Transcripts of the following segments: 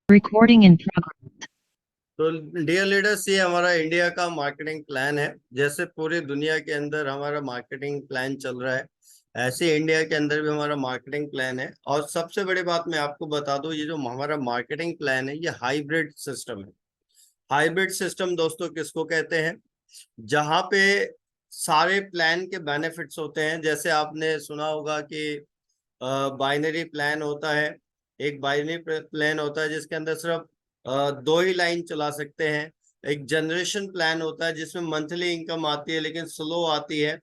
Recording in progress. तो dear leaders, ये हमारा इंडिया का मार्केटिंग प्लान है। जैसे पूरी दुनिया के अंदर हमारा मार्केटिंग प्लान चल रहा है, ऐसे इंडिया के अंदर भी हमारा मार्केटिंग प्लान है। और सबसे बड़ी बात मैं आपको बता दूं, ये जो हमारा मार्केटिंग प्लान है ये हाइब्रिड सिस्टम है। हाइब्रिड सिस्टम दोस्तों किसको कहते हैं? जहाँ पे सारे प्लान के बेनिफिट्स होते हैं। जैसे आपने सुना होगा कि बाइनरी प्लान होता है। एक बाइनरी प्लान होता है जिसके अंदर सिर्फ दो ही लाइन चला सकते हैं। एक जनरेशन प्लान होता है जिसमें मंथली इनकम आती है लेकिन स्लो आती है।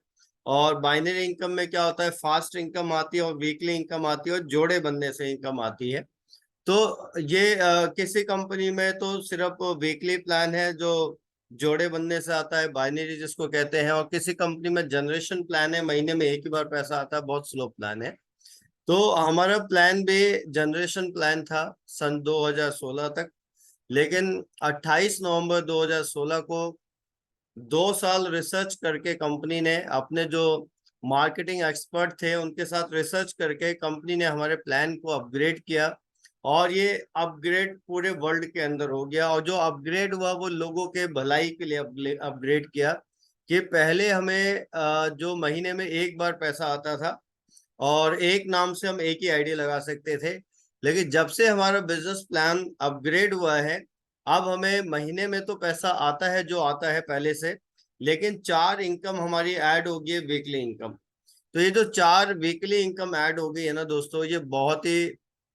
और बाइनरी इनकम में क्या होता है, फास्ट इनकम आती है और वीकली इनकम आती है और जोड़े बनने से इनकम आती है। तो ये किसी कंपनी में तो सिर्फ वीकली प्लान है जो जोड़े बनने से आता है, बाइनरी जिसको कहते हैं। और किसी कंपनी में जनरेशन प्लान है, महीने में एक ही बार पैसा आता है, बहुत स्लो प्लान है। तो हमारा प्लान भी जनरेशन प्लान था सन 2016 तक। लेकिन 28 नवंबर 2016 को 2 साल रिसर्च करके कंपनी ने अपने जो मार्केटिंग एक्सपर्ट थे उनके साथ रिसर्च करके कंपनी ने हमारे प्लान को अपग्रेड किया। और ये अपग्रेड पूरे वर्ल्ड के अंदर हो गया। और जो अपग्रेड हुआ वो लोगों के भलाई के लिए अपग्रेड किया। कि पहले हमें जो महीने में एक बार पैसा आता था और एक नाम से हम एक ही आईडी लगा सकते थे। लेकिन जब से हमारा बिजनेस प्लान अपग्रेड हुआ है, अब हमें महीने में तो पैसा आता है जो आता है पहले से, लेकिन 4 इनकम हमारी ऐड होगी, वीकली इनकम। तो ये जो 4 वीकली इनकम ऐड हो गई है ना दोस्तों, ये बहुत ही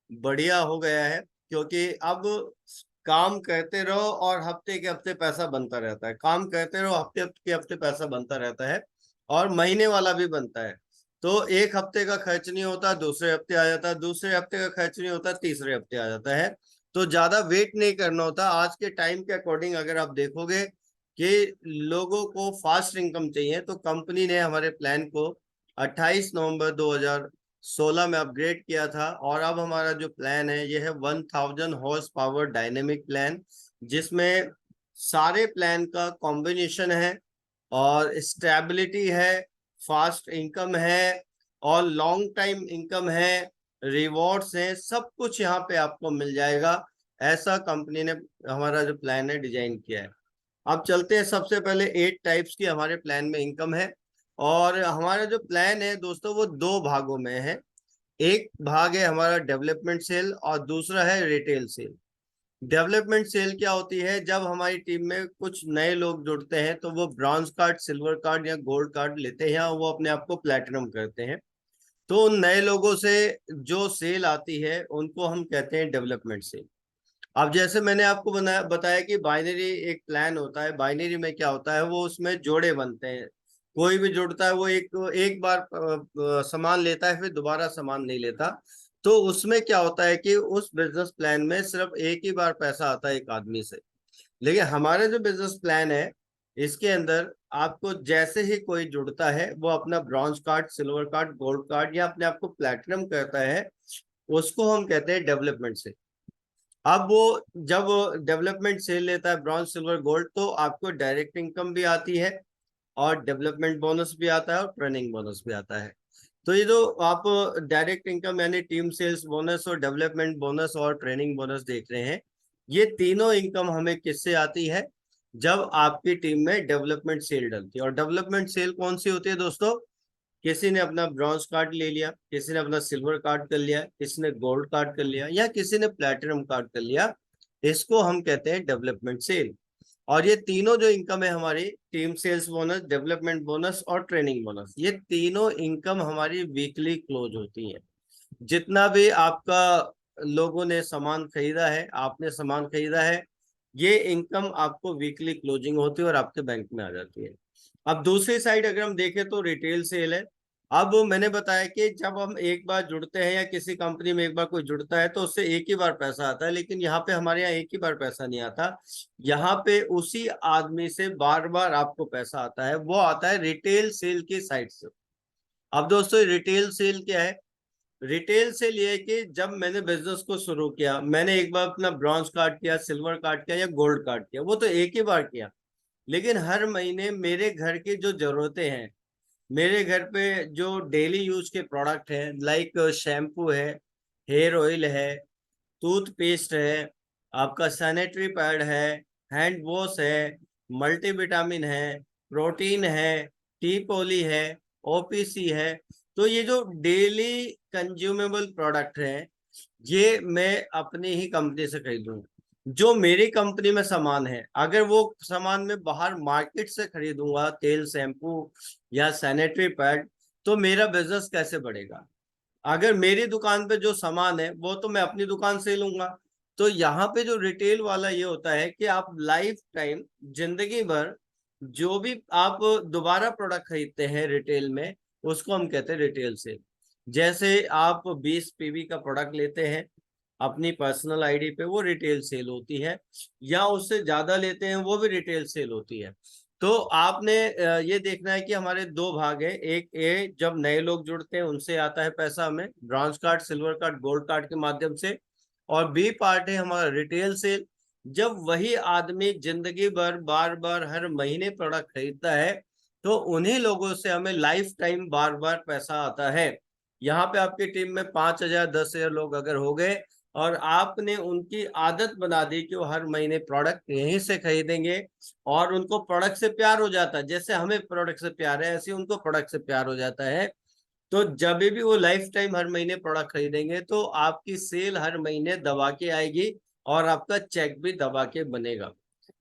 बढ़िया हो गया है। क्योंकि अब काम करते रहो और हफ्ते के हफ्ते पैसा बनता रहता है। काम करते रहो, हफ्ते के हफ्ते पैसा बनता रहता है। और महीने वाला भी बनता है। तो एक हफ्ते का खर्च नहीं होता, दूसरे हफ्ते आ जाता है। दूसरे हफ्ते का खर्च नहीं होता, तीसरे हफ्ते आ जाता है। तो ज्यादा वेट नहीं करना होता। आज के टाइम के अकॉर्डिंग अगर आप देखोगे कि लोगों को फास्ट इनकम चाहिए, तो कंपनी ने हमारे प्लान को 28 नवंबर 2016 में अपग्रेड किया था। और अब हमारा जो प्लान है ये है 1000 हॉर्स पावर डायनेमिक प्लान, जिसमें सारे प्लान का कॉम्बिनेशन है और स्टेबिलिटी है, फास्ट इनकम है और लॉन्ग टाइम इनकम है, रिवॉर्ड्स हैं, सब कुछ यहाँ पे आपको मिल जाएगा। ऐसा कंपनी ने हमारा जो प्लान है डिजाइन किया है। अब चलते हैं, सबसे पहले 8 टाइप्स की हमारे प्लान में इनकम है। और हमारा जो प्लान है दोस्तों वो 2 भागों में है। एक भाग है हमारा डेवलपमेंट सेल और दूसरा है रिटेल सेल। डेवलपमेंट सेल क्या होती है? जब हमारी टीम में कुछ नए लोग जुड़ते हैं तो वो ब्रॉन्ज कार्ड, सिल्वर कार्ड या गोल्ड कार्ड लेते हैं और वो अपने आप को प्लेटिनम करते हैं। तो उन नए लोगों से जो सेल आती है उनको हम कहते हैं डेवलपमेंट सेल। अब जैसे मैंने आपको बताया कि बाइनरी एक प्लान होता है। बाइनरी में क्या होता है, वो उसमें जोड़े बनते हैं। कोई भी जुड़ता है वो एक एक बार सामान लेता है, फिर दोबारा सामान नहीं लेता। तो उसमें क्या होता है कि उस बिजनेस प्लान में सिर्फ एक ही बार पैसा आता है एक आदमी से। लेकिन हमारा जो बिजनेस प्लान है इसके अंदर आपको जैसे ही कोई जुड़ता है वो अपना bronze card, silver card, gold card या अपने आप को प्लेटिनम करता है, उसको हम कहते हैं डेवलपमेंट से। अब वो जब डेवलपमेंट सेल लेता है, ब्रॉन्ज, सिल्वर, गोल्ड, तो आपको डायरेक्ट इनकम भी आती है और डेवलपमेंट बोनस भी आता है और ट्रेनिंग बोनस भी आता है। तो ये जो आप डायरेक्ट इनकम यानी टीम सेल्स बोनस और डेवलपमेंट बोनस और ट्रेनिंग बोनस देख रहे हैं, ये तीनों इनकम हमें किससे आती है? जब आपकी टीम में डेवलपमेंट सेल डलती है। और डेवलपमेंट सेल कौन सी होती है दोस्तों? किसी ने अपना ब्रॉन्ज कार्ड ले लिया, किसी ने अपना सिल्वर कार्ड कर लिया, किसी ने गोल्ड कार्ड कर लिया या किसी ने प्लेटिनम कार्ड कर लिया, इसको हम कहते हैं डेवलपमेंट सेल। और ये तीनों जो इनकम है हमारी, team sales bonus, development bonus और ट्रेनिंग बोनस, ये तीनों इनकम हमारी वीकली क्लोज होती है। जितना भी आपका लोगों ने सामान खरीदा है, आपने सामान खरीदा है, ये इनकम आपको वीकली क्लोजिंग होती है और आपके बैंक में आ जाती है। अब दूसरी साइड अगर हम देखें तो रिटेल सेल है। अब मैंने बताया कि जब हम एक बार जुड़ते हैं या किसी कंपनी में एक बार कोई जुड़ता है तो उससे एक ही बार पैसा आता है। लेकिन यहाँ पे हमारे यहाँ एक ही बार पैसा नहीं आता, यहाँ पे उसी आदमी से बार बार आपको पैसा आता है। वो आता है रिटेल सेल की साइड से। अब दोस्तों रिटेल सेल क्या है? रिटेल से लिए कि जब मैंने बिजनेस को शुरू किया, मैंने एक बार अपना ब्रॉन्ज कार्ड किया, सिल्वर कार्ड किया या गोल्ड कार्ड किया, वो तो एक ही बार किया। लेकिन हर महीने मेरे घर की जो जरूरतें हैं, मेरे घर पे जो डेली यूज के प्रोडक्ट हैं, लाइक शैम्पू है, हेयर ऑयल है, टूथपेस्ट है, आपका सैनिटरी पैड है, हैंड वॉश है, मल्टीविटामिन है, प्रोटीन है, टी पोली है, ओपीसी है। तो ये जो डेली कंज्यूमेबल प्रोडक्ट है, ये मैं अपनी ही कंपनी से खरीदूंगा। जो मेरी कंपनी में सामान है, अगर वो सामान मैं बाहर मार्केट से खरीदूंगा, तेल, शैम्पू या सैनिटरी पैड, तो मेरा बिजनेस कैसे बढ़ेगा? अगर मेरी दुकान पे जो सामान है वो तो मैं अपनी दुकान से लूंगा। तो यहाँ पे जो रिटेल वाला ये होता है कि आप लाइफ टाइम, जिंदगी भर जो भी आप दोबारा प्रोडक्ट खरीदते हैं रिटेल में, उसको हम कहते हैं रिटेल सेल। जैसे आप 20 पीवी का प्रोडक्ट लेते हैं अपनी पर्सनल आईडी पे, वो रिटेल सेल होती है, या उससे ज्यादा लेते हैं वो भी रिटेल सेल होती है। तो आपने ये देखना है कि हमारे दो भाग है। एक ए, जब नए लोग जुड़ते हैं उनसे आता है पैसा हमें bronze card, silver card, gold card के माध्यम से। और बी पार्ट है हमारा रिटेल सेल, जब वही आदमी जिंदगी भर बार बार हर महीने प्रोडक्ट खरीदता है, तो उन्हीं लोगों से हमें लाइफ टाइम बार बार पैसा आता है। यहाँ पे आपकी टीम में 5,000 10,000 लोग अगर हो गए और आपने उनकी आदत बना दी कि वो हर महीने प्रोडक्ट यहीं से खरीदेंगे, और उनको प्रोडक्ट से प्यार हो जाता है, जैसे हमें प्रोडक्ट से प्यार है ऐसे उनको प्रोडक्ट से प्यार हो जाता है, तो जब भी वो लाइफ टाइम हर महीने प्रोडक्ट खरीदेंगे तो आपकी सेल हर महीने दबा के आएगी और आपका चेक भी दबा के बनेगा।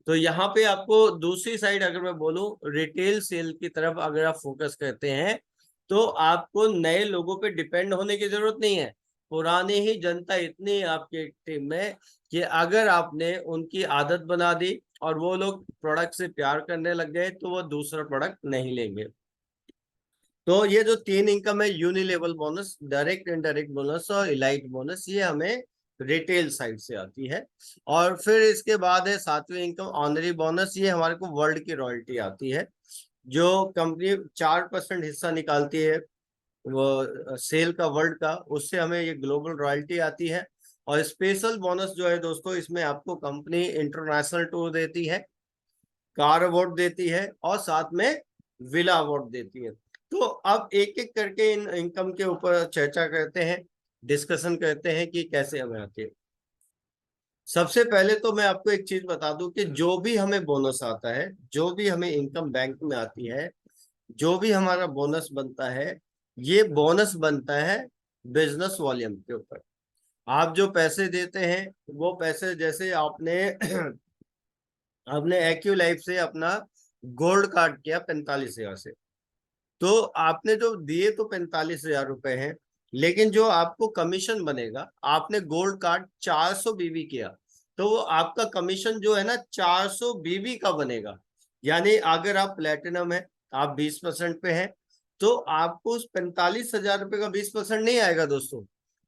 तो यहाँ पे आपको दूसरी साइड अगर मैं बोलूं, रिटेल सेल की तरफ अगर आप फोकस करते हैं, तो आपको नए लोगों पे डिपेंड होने की जरूरत नहीं है। पुरानी ही जनता इतनी है आपकी टीम में कि अगर आपने उनकी आदत बना दी और वो लोग प्रोडक्ट से प्यार करने लग गए, तो वो दूसरा प्रोडक्ट नहीं लेंगे। तो ये जो तीन इनकम है, यूनिलेवल बोनस, डायरेक्ट इनडायरेक्ट बोनस और इलाइट बोनस, ये हमें रिटेल साइड से आती है। और फिर इसके बाद है सातवीं इनकम, ऑनरी बोनस। ये हमारे को वर्ल्ड की रॉयल्टी आती है। जो कंपनी 4% हिस्सा निकालती है वो सेल का वर्ल्ड का, उससे हमें ये ग्लोबल रॉयल्टी आती है। और स्पेशल बोनस जो है दोस्तों, इसमें आपको कंपनी इंटरनेशनल टूर देती है, कार अवार्ड देती है और साथ में विला अवार्ड देती है। तो अब एक एक करके इन इनकम के ऊपर चर्चा करते हैं, डिस्कशन करते हैं कि कैसे हमें आती है। सबसे पहले तो मैं आपको एक चीज बता दूं कि जो भी हमें बोनस आता है, जो भी हमें इनकम बैंक में आती है, जो भी हमारा बोनस बनता है, ये बोनस बनता है बिजनेस वॉल्यूम के ऊपर। आप जो पैसे देते हैं वो पैसे, जैसे आपने आपने एक्यू लाइफ से अपना गोल्ड कार्ड किया 45,000 से, तो आपने जो दिए तो 45,000 रुपए हैं, लेकिन जो आपको कमीशन बनेगा, आपने गोल्ड कार्ड 400 बीबी किया, तो वो आपका कमीशन जो है ना 400 बीबी का बनेगा। यानी अगर आप प्लेटिनम है, आप 20% पे हैं, तो आपको उस 45,000 रुपए का 20% नहीं आएगा दोस्तों।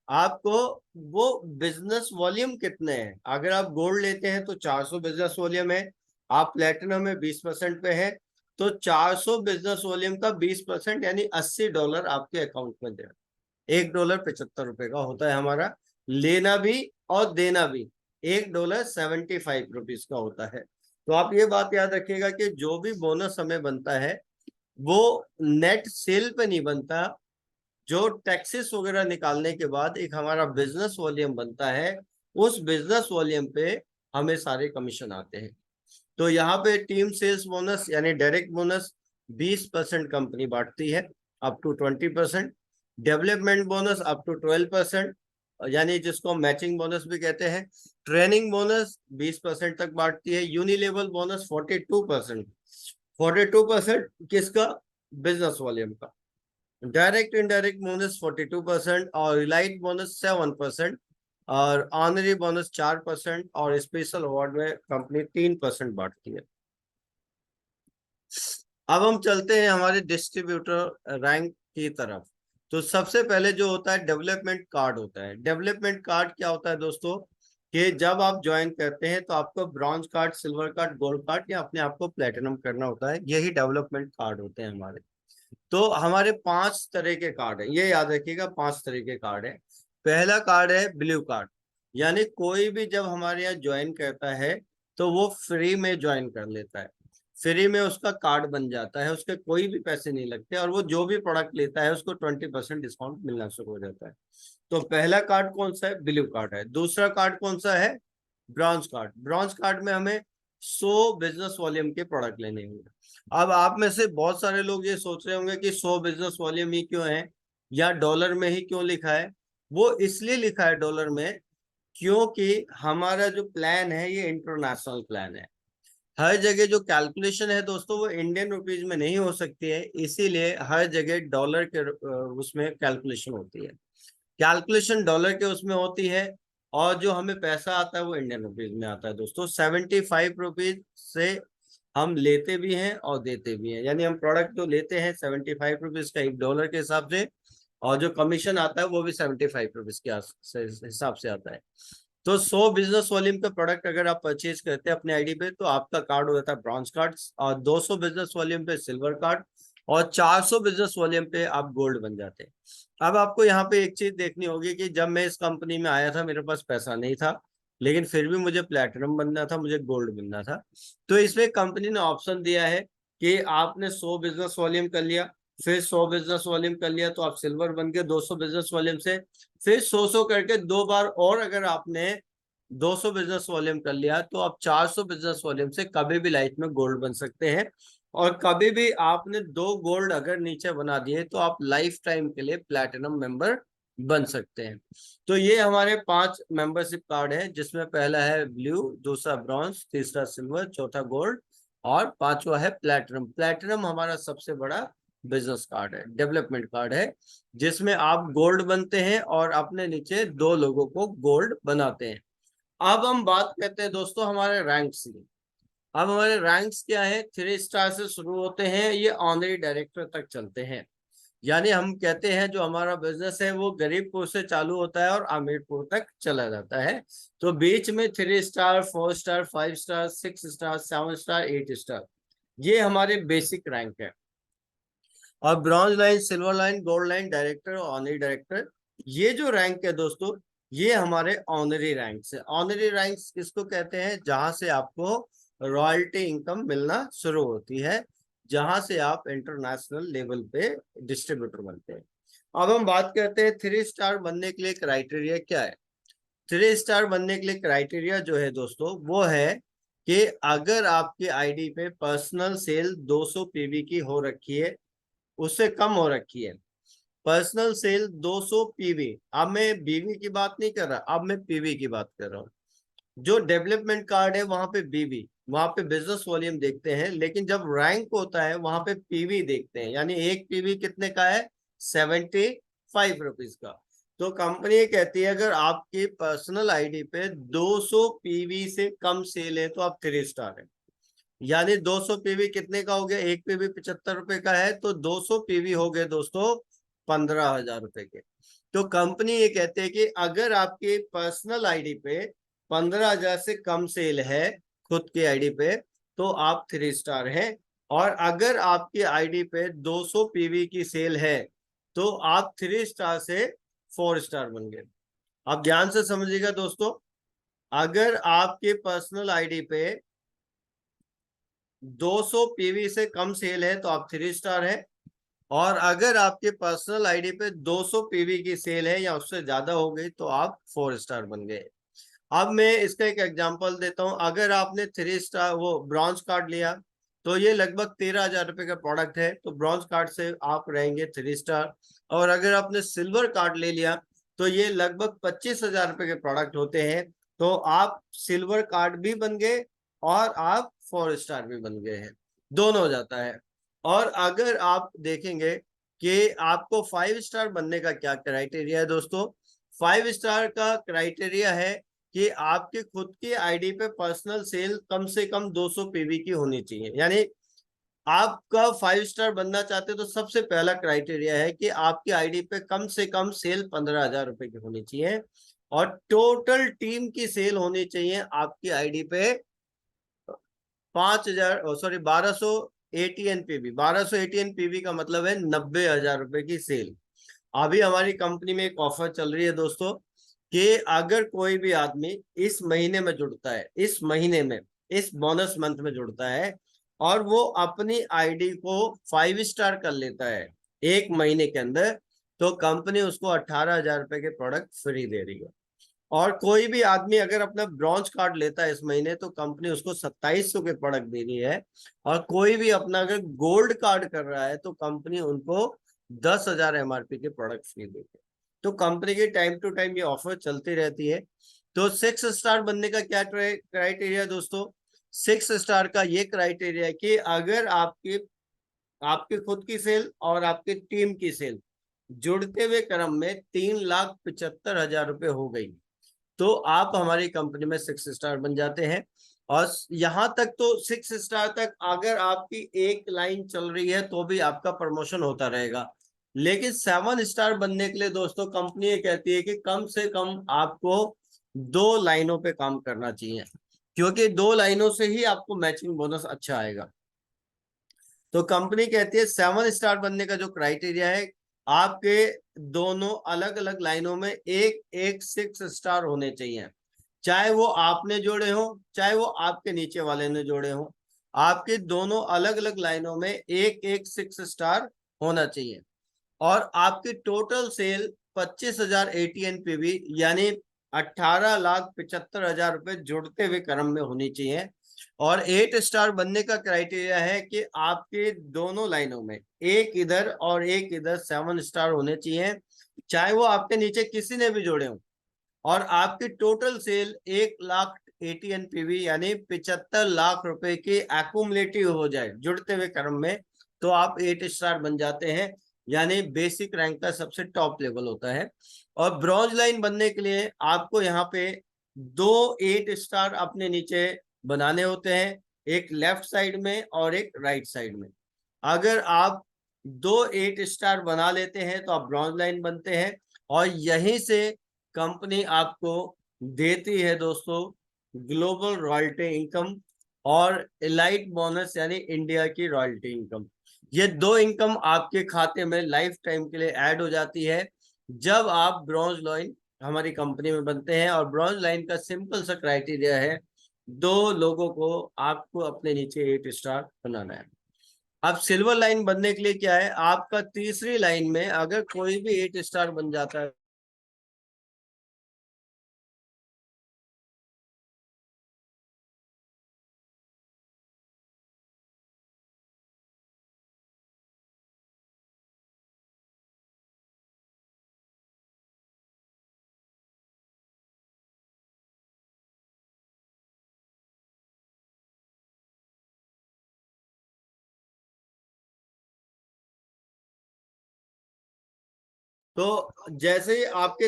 आपको वो बिजनेस वॉल्यूम कितने हैं, अगर आप गोल्ड लेते हैं तो 400 बिजनेस वॉल्यूम है, आप प्लेटिनम में 20% पे है, तो 400 बिजनेस वॉल्यूम का 20% यानी $80 आपके अकाउंट में दे। $1 75 का होता है हमारा, लेना भी और देना भी $1 75 का होता है। तो आप ये बात याद रखिएगा कि जो भी बोनस हमें बनता है वो नेट सेल पे नहीं बनता। जो टैक्सेस वगैरह निकालने के बाद एक हमारा बिजनेस वॉल्यूम बनता है, उस बिजनेस वॉल्यूम पे हमें सारे कमीशन आते हैं। तो यहाँ पे टीम सेल्स बोनस यानी डायरेक्ट बोनस 20% कंपनी बांटती है, up to 20%। Development bonus up to 12%, यानी जिसको मैचिंग बोनस भी कहते हैं। ट्रेनिंग बोनस 20% तक बांटती है। यूनिलेवल बोनस 42%, 42% किसका? बिजनेस वॉल्यूम का। डायरेक्ट इनडायरेक्ट बोनस 42% और रिलाइट बोनस 7%, और ऑनरी बोनस 4%, और स्पेशल अवार्ड में कंपनी 3% बांटती है। अब हम चलते हैं हमारे डिस्ट्रीब्यूटर रैंक की तरफ। तो सबसे पहले जो होता है डेवलपमेंट कार्ड होता है। डेवलपमेंट कार्ड क्या होता है दोस्तों, कि जब आप ज्वाइन करते हैं तो आपको bronze card, silver card, gold card या अपने आप को प्लेटिनम करना होता है, यही डेवलपमेंट कार्ड होते हैं हमारे। तो हमारे 5 तरह के कार्ड है, ये याद रखिएगा, 5 तरह के कार्ड है। पहला कार्ड है ब्लू कार्ड, यानी कोई भी जब हमारे यहाँ ज्वाइन करता है तो वो फ्री में ज्वाइन कर लेता है, फ्री में उसका कार्ड बन जाता है, उसके कोई भी पैसे नहीं लगते, और वो जो भी प्रोडक्ट लेता है उसको 20% डिस्काउंट मिलना शुरू हो जाता है। तो पहला कार्ड कौन सा है? ब्लू कार्ड है। दूसरा कार्ड कौन सा है? ब्रॉन्ज कार्ड, ब्रॉन्ज कार्ड में हमें 100 बिजनेस वॉल्यूम के प्रोडक्ट लेने होंगे। अब आप में से बहुत सारे लोग ये सोच रहे होंगे कि 100 बिजनेस वॉल्यूम ही क्यों है, या डॉलर में ही क्यों लिखा है। वो इसलिए लिखा है डॉलर में क्योंकि हमारा जो प्लान है ये इंटरनेशनल प्लान है। हर जगह जो कैलकुलेशन है दोस्तों वो इंडियन रुपीज में नहीं हो सकती है, इसीलिए हर जगह डॉलर के उसमें कैलकुलेशन होती है। कैलकुलेशन डॉलर के उसमें होती है, और जो हमें पैसा आता है वो इंडियन रुपीज में आता है दोस्तों। 75 रुपीज से हम लेते भी हैं और देते भी हैं, यानी हम प्रोडक्ट जो लेते हैं 75 रुपीज का $1 के हिसाब से, और जो कमीशन आता है वो भी 75 रुपीज के हिसाब से आता है। तो 100 बिजनेस वॉल्यूम का प्रोडक्ट अगर आप परचेज करते हैं अपने आईडी पे तो आपका कार्ड हो जाता है ब्रॉन्ज कार्ड, और 200 बिजनेस वॉल्यूम पे सिल्वर कार्ड, और 400 बिजनेस वॉल्यूम पे आप गोल्ड बन जाते हैं। अब आपको यहाँ पे एक चीज देखनी होगी कि जब मैं इस कंपनी में आया था मेरे पास पैसा नहीं था, लेकिन फिर भी मुझे प्लेटिनम बनना था, मुझे गोल्ड बनना था। तो इसमें कंपनी ने ऑप्शन दिया है कि आपने 100 बिजनेस वॉल्यूम कर लिया, फिर 100 बिजनेस वॉल्यूम कर लिया तो आप सिल्वर बन गए 200 बिजनेस वॉल्यूम से, फिर 100 करके 2 बार, और अगर आपने 200 बिजनेस वॉल्यूम कर लिया तो आप 400 बिजनेस वॉल्यूम से कभी भी लाइफ में गोल्ड बन सकते हैं। और कभी भी आपने 2 गोल्ड अगर नीचे बना दिए तो आप लाइफ टाइम के लिए प्लैटिनम मेंबर बन सकते हैं। तो ये हमारे 5 मेंबरशिप कार्ड है, जिसमें पहला है ब्लू, दूसरा ब्रॉन्ज, तीसरा सिल्वर, चौथा गोल्ड, और पांचवा है प्लैटिनम। प्लैटिनम हमारा सबसे बड़ा बिजनेस कार्ड है, डेवलपमेंट कार्ड है, जिसमें आप गोल्ड बनते हैं और अपने नीचे 2 लोगों को गोल्ड बनाते हैं। अब हम बात करते हैं दोस्तों हमारे रैंक्स की। अब हमारे रैंक्स क्या है, 3 स्टार से शुरू होते हैं, ये ऑनरी डायरेक्टर तक चलते हैं। यानी हम कहते हैं जो हमारा बिजनेस है वो गरीबपुर से चालू होता है और अमीरपुर तक चला जाता है। तो बीच में 3 star, 4 star, 5 star, 6 star, 7 star, 8 star, ये हमारे बेसिक रैंक है। और bronze line, silver line, gold line, director और ऑनरी डायरेक्टर, ये जो रैंक है दोस्तों ये हमारे ऑनरी रैंक्स है। ऑनरी रैंक्स किसको कहते हैं, जहां से आपको रॉयल्टी इनकम मिलना शुरू होती है, जहां से आप इंटरनेशनल लेवल पे डिस्ट्रीब्यूटर बनते हैं। अब हम बात करते हैं 3 स्टार बनने के लिए क्राइटेरिया क्या है। 3 स्टार बनने के लिए क्राइटेरिया जो है दोस्तों वो है कि अगर आपकी आईडी पे पर्सनल सेल 200 पीवी की हो रखी है, उससे कम हो रखी है, पर्सनल सेल 200 पीवी, अब मैं बीवी की बात नहीं कर रहा, अब मैं पीवी की बात कर रहा हूँ। जो डेवलपमेंट कार्ड है वहां पे बीवी, वहां पे बिजनेस वॉल्यूम देखते हैं, लेकिन जब रैंक होता है वहां पे पीवी देखते हैं, यानी एक पीवी कितने का है, 75 रुपीज का। तो कंपनी ये कहती है अगर आपकी पर्सनल आईडी पे 200 पीवी से कम सेल है तो आप 3 स्टार है। यानी 200 पीवी कितने का हो गया, एक पीवी 75 रुपए का है, तो 200 पीवी हो गए दोस्तों 15,000 रुपए के। तो कंपनी ये कहते हैं कि अगर आपके पर्सनल आईडी पे 15,000 से कम सेल है खुद की आईडी पे तो आप 3 स्टार हैं, और अगर आपकी आईडी पे 200 पीवी की सेल है तो आप 3 स्टार से 4 स्टार बन गए। आप ध्यान से समझिएगा दोस्तों, अगर आपके पर्सनल आईडी पे 200 पीवी से कम सेल है तो आप 3 स्टार है, और अगर आपके पर्सनल आईडी पे 200 पीवी की सेल है या उससे ज्यादा हो गई तो आप 4 स्टार बन गए। अब मैं इसका एक एग्जांपल देता हूं, अगर आपने 3 स्टार वो ब्रॉन्ज कार्ड लिया तो ये लगभग 13,000 रुपए का प्रोडक्ट है, तो ब्रॉन्ज कार्ड से आप रहेंगे 3 स्टार। और अगर आपने सिल्वर कार्ड ले लिया तो ये लगभग 25,000 रुपए के प्रोडक्ट होते हैं, तो आप सिल्वर कार्ड भी बन गए और आप 4 स्टार भी बन गए हैं, दोनों हो जाता है। और अगर आप देखेंगे कि आपको 5 स्टार बनने का क्या क्राइटेरिया है दोस्तों, 5 स्टार का क्राइटेरिया है कि आपके खुद की आईडी पे पर्सनल सेल कम से कम 200 पीवी की होनी चाहिए। यानी आपका 5 स्टार बनना चाहते तो सबसे पहला क्राइटेरिया है कि आपकी आईडी पे कम से कम सेल 15,000 रुपए की होनी चाहिए, और टोटल टीम की सेल होनी चाहिए आपकी आईडी पे 5,000, sorry 1200 ATN PV. 1200 ATN PV का मतलब है 90,000 रुपए की सेल। अभी हमारी कंपनी में एक ऑफर चल रही है दोस्तों कि अगर कोई भी आदमी इस महीने में जुड़ता है, इस महीने में, इस बोनस मंथ में जुड़ता है, और वो अपनी आईडी को 5 स्टार कर लेता है 1 महीने के अंदर, तो कंपनी उसको 18,000 रुपए के प्रोडक्ट फ्री दे रही है। और कोई भी आदमी अगर अपना ब्रॉन्ज कार्ड लेता है इस महीने तो कंपनी उसको 2700 के प्रोडक्ट दे रही है, और कोई भी अपना अगर गोल्ड कार्ड कर रहा है तो कंपनी उनको 10,000 MRP के प्रोडक्ट फ्री देती है। तो कंपनी की टाइम टू टाइम ये ऑफर चलती रहती है। तो 6 स्टार बनने का क्या क्राइटेरिया दोस्तों? 6 स्टार का ये क्राइटेरिया है कि अगर आपकी आपकी खुद की सेल और आपकी टीम की सेल जुड़ते हुए क्रम में 3,75,000 रुपये हो गई तो आप हमारी कंपनी में 6 स्टार बन जाते हैं। और यहां तक तो 6 स्टार तक अगर आपकी एक लाइन चल रही है तो भी आपका प्रमोशन होता रहेगा। लेकिन 7 स्टार बनने के लिए दोस्तों कंपनी ये कहती है कि कम से कम आपको 2 लाइनों पे काम करना चाहिए, क्योंकि 2 लाइनों से ही आपको मैचिंग बोनस अच्छा आएगा। तो कंपनी कहती है 7 स्टार बनने का जो क्राइटेरिया है, आपके दोनों अलग अलग लाइनों में एक एक 6 स्टार होने चाहिए, चाहे वो आपने जोड़े हो चाहे वो आपके नीचे वाले ने जोड़े हो, आपके दोनों अलग अलग लाइनों में एक एक 6 स्टार होना चाहिए। और आपकी टोटल सेल 25,000 ATNPV यानी 18,75,000 रुपये जुड़ते हुए क्रम में होनी चाहिए। और 8 स्टार बनने का क्राइटेरिया है कि आपके दोनों लाइनों में एक इधर और एक इधर 7 स्टार होने चाहिए, चाहे वो आपके नीचे किसी ने भी जोड़े हो। और आपकी टोटल सेल 1,00,000 ATNPV यानी 75 लाख रुपए की एक्यूमुलेटिव हो जाए जुड़ते हुए क्रम में, तो आप 8 स्टार बन जाते हैं, यानी बेसिक रैंक का सबसे टॉप लेवल होता है। और ब्रॉन्ज लाइन बनने के लिए आपको यहाँ पे 2 8 स्टार अपने नीचे बनाने होते हैं, एक लेफ्ट साइड में और एक राइट साइड में। अगर आप 2 8 स्टार बना लेते हैं तो आप ब्रॉन्ज लाइन बनते हैं, और यहीं से कंपनी आपको देती है दोस्तों ग्लोबल रॉयल्टी इनकम और एलाइट बोनस यानी इंडिया की रॉयल्टी इनकम। ये 2 इनकम आपके खाते में लाइफ टाइम के लिए ऐड हो जाती है जब आप ब्रॉन्ज लाइन हमारी कंपनी में बनते हैं। और ब्रॉन्ज लाइन का सिंपल सा क्राइटेरिया है, 2 लोगों को आपको अपने नीचे 8 स्टार बनाना है। अब सिल्वर लाइन बनने के लिए क्या है, आपका तीसरी लाइन में अगर कोई भी 8 स्टार बन जाता है तो जैसे ही आपके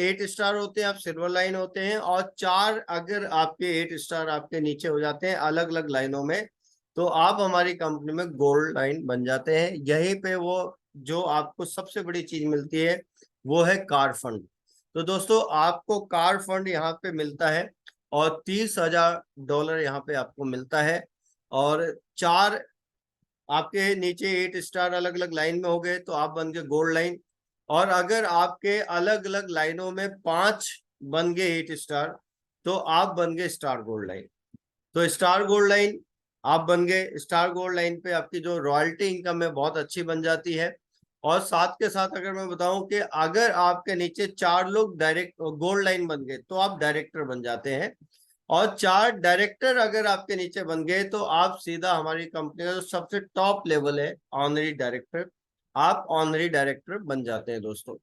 8 स्टार होते हैं आप सिल्वर लाइन होते हैं, और 4 अगर आपके 8 स्टार आपके नीचे हो जाते हैं अलग अलग लाइनों में तो आप हमारी कंपनी में गोल्ड लाइन बन जाते हैं। यहीं पे वो जो आपको सबसे बड़ी चीज मिलती है वो है कार फंड। तो दोस्तों आपको कार फंड यहाँ पे मिलता है, और $30,000 यहाँ पे आपको मिलता है। और 4 आपके नीचे 8 स्टार अलग अलग लाइन में हो गए तो आप बन गए गोल्ड लाइन। और अगर आपके अलग अलग लाइनों में 5 बन गए 8 स्टार तो आप बन गए स्टार गोल्ड लाइन। तो स्टार गोल्ड लाइन आप बन गए, स्टार गोल्ड लाइन पे आपकी जो रॉयल्टी इनकम है बहुत अच्छी बन जाती है। और साथ के साथ अगर मैं बताऊं कि अगर आपके नीचे 4 लोग डायरेक्ट गोल्ड लाइन बन गए तो आप डायरेक्टर बन जाते हैं, और 4 डायरेक्टर अगर आपके नीचे बन गए तो आप सीधा हमारी कंपनी का जो सबसे टॉप लेवल है ऑनरी डायरेक्टर, आप ऑनरी डायरेक्टर बन जाते हैं दोस्तों।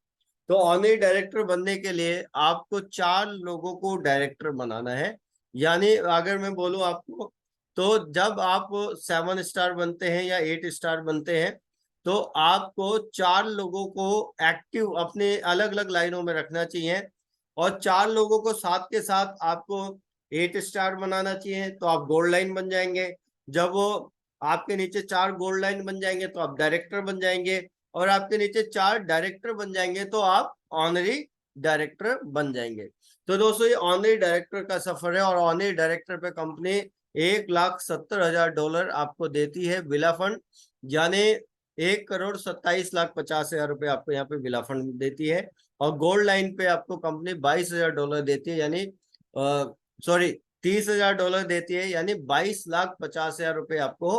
तो ऑनरी डायरेक्टर बनने के लिए आपको 4 लोगों को डायरेक्टर बनाना है। यानी अगर मैं बोलूं आपको, तो जब आप 7 स्टार बनते हैं या 8 स्टार बनते हैं तो आपको 4 लोगों को एक्टिव अपने अलग अलग लाइनों में रखना चाहिए, और 4 लोगों को साथ के साथ आपको 8 स्टार बनाना चाहिए तो आप गोल्ड लाइन बन जाएंगे। जब वो आपके नीचे 4 गोल्ड लाइन बन जाएंगे तो आप डायरेक्टर बन जाएंगे, और आपके नीचे 4 डायरेक्टर बन जाएंगे तो आप ऑनरी डायरेक्टर बन जाएंगे। तो दोस्तों ये ऑनरी डायरेक्टर का सफर है, और ऑनरी डायरेक्टर पे कंपनी $1,70,000 आपको देती है विला फंड, यानी 1,27,50,000 रुपये आपको यहाँ पे विला फंड देती है। और गोल्ड लाइन पे आपको कंपनी $22,000 देती है, यानी सॉरी $30,000 देती है, यानी 22,50,000 रुपये आपको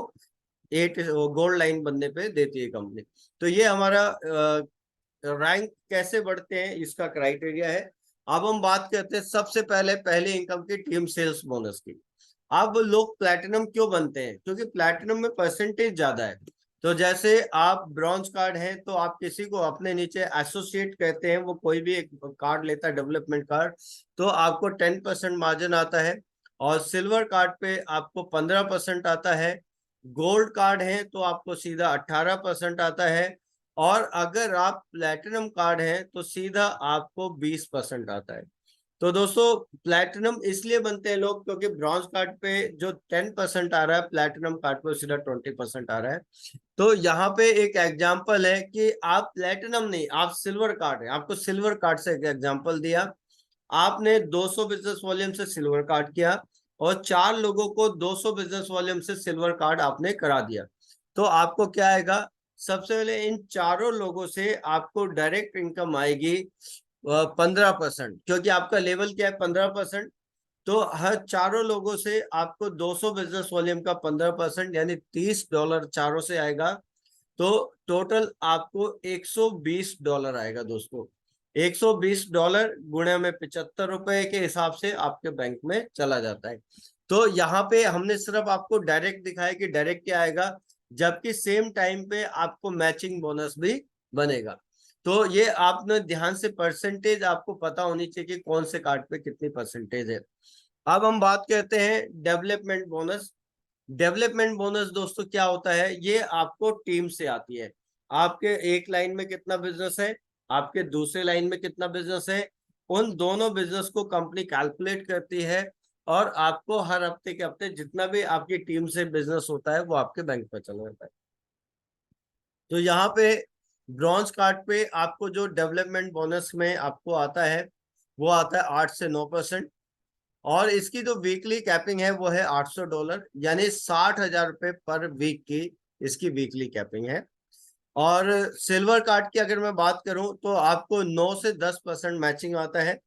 8 गोल्ड लाइन बनने पे देती है कंपनी। तो ये हमारा रैंक कैसे बढ़ते हैं इसका क्राइटेरिया है। अब हम बात करते हैं सबसे पहले पहली इनकम की, टीम सेल्स बोनस की। अब लोग प्लैटिनम क्यों बनते हैं? क्योंकि प्लैटिनम में परसेंटेज ज्यादा है। तो जैसे आप ब्रॉन्ज कार्ड है तो आप किसी को अपने नीचे एसोसिएट कहते हैं, वो कोई भी एक कार्ड लेता है डेवलपमेंट कार्ड, तो आपको 10% मार्जिन आता है। और सिल्वर कार्ड पे आपको 15% आता है। गोल्ड कार्ड है तो आपको सीधा 18% आता है। और अगर आप प्लैटिनम कार्ड है तो सीधा आपको 20% आता है। तो दोस्तों प्लैटिनम इसलिए बनते हैं लोग क्योंकि ब्रॉन्ज कार्ड पे जो 10% आ रहा है, प्लैटिनम कार्ड पे सीधा 20% आ रहा है। तो यहाँ पे एक एग्जांपल है कि आप प्लैटिनम नहीं, आप सिल्वर कार्ड है, आपको सिल्वर कार्ड से एक एग्जांपल दिया। आपने 200 बिजनेस वॉल्यूम से सिल्वर कार्ड किया और 4 लोगों को 200 बिजनेस वॉल्यूम से सिल्वर कार्ड आपने करा दिया, तो आपको क्या आएगा? सबसे पहले इन चारों लोगों से आपको डायरेक्ट इनकम आएगी 15%, क्योंकि आपका लेवल क्या है? 15%। तो हर चारों लोगों से आपको 200 बिजनेस वॉल्यूम का 15% यानी $30 चारों से आएगा। तो टोटल आपको $120 आएगा दोस्तों। $120 गुणे में 75 रुपए के हिसाब से आपके बैंक में चला जाता है। तो यहाँ पे हमने सिर्फ आपको डायरेक्ट दिखाया कि डायरेक्ट क्या आएगा, जबकि सेम टाइम पे आपको मैचिंग बोनस भी बनेगा। तो ये आपने ध्यान से परसेंटेज आपको पता होनी चाहिए कि कौन से कार्ड पे कितनी परसेंटेज है। अब हम बात करते हैं डेवलपमेंट बोनस। डेवलपमेंट बोनस दोस्तों क्या होता है? ये आपको टीम से आती है। आपके एक लाइन में कितना बिजनेस है, आपके दूसरे लाइन में कितना बिजनेस है, उन दोनों बिजनेस को कंपनी कैलकुलेट करती है और आपको हर हफ्ते के हफ्ते जितना भी आपकी टीम से बिजनेस होता है वो आपके बैंक में चला जाता है। तो यहाँ पे ब्रॉन्ज कार्ड पे आपको जो डेवलपमेंट बोनस में आपको आता है वो आता है 8 से 9%। और इसकी जो वीकली कैपिंग है वो है $800, यानी 60,000 रुपये पर वीक की इसकी वीकली कैपिंग है। और सिल्वर कार्ड की अगर मैं बात करूं तो आपको 9 से 10% मैचिंग आता है।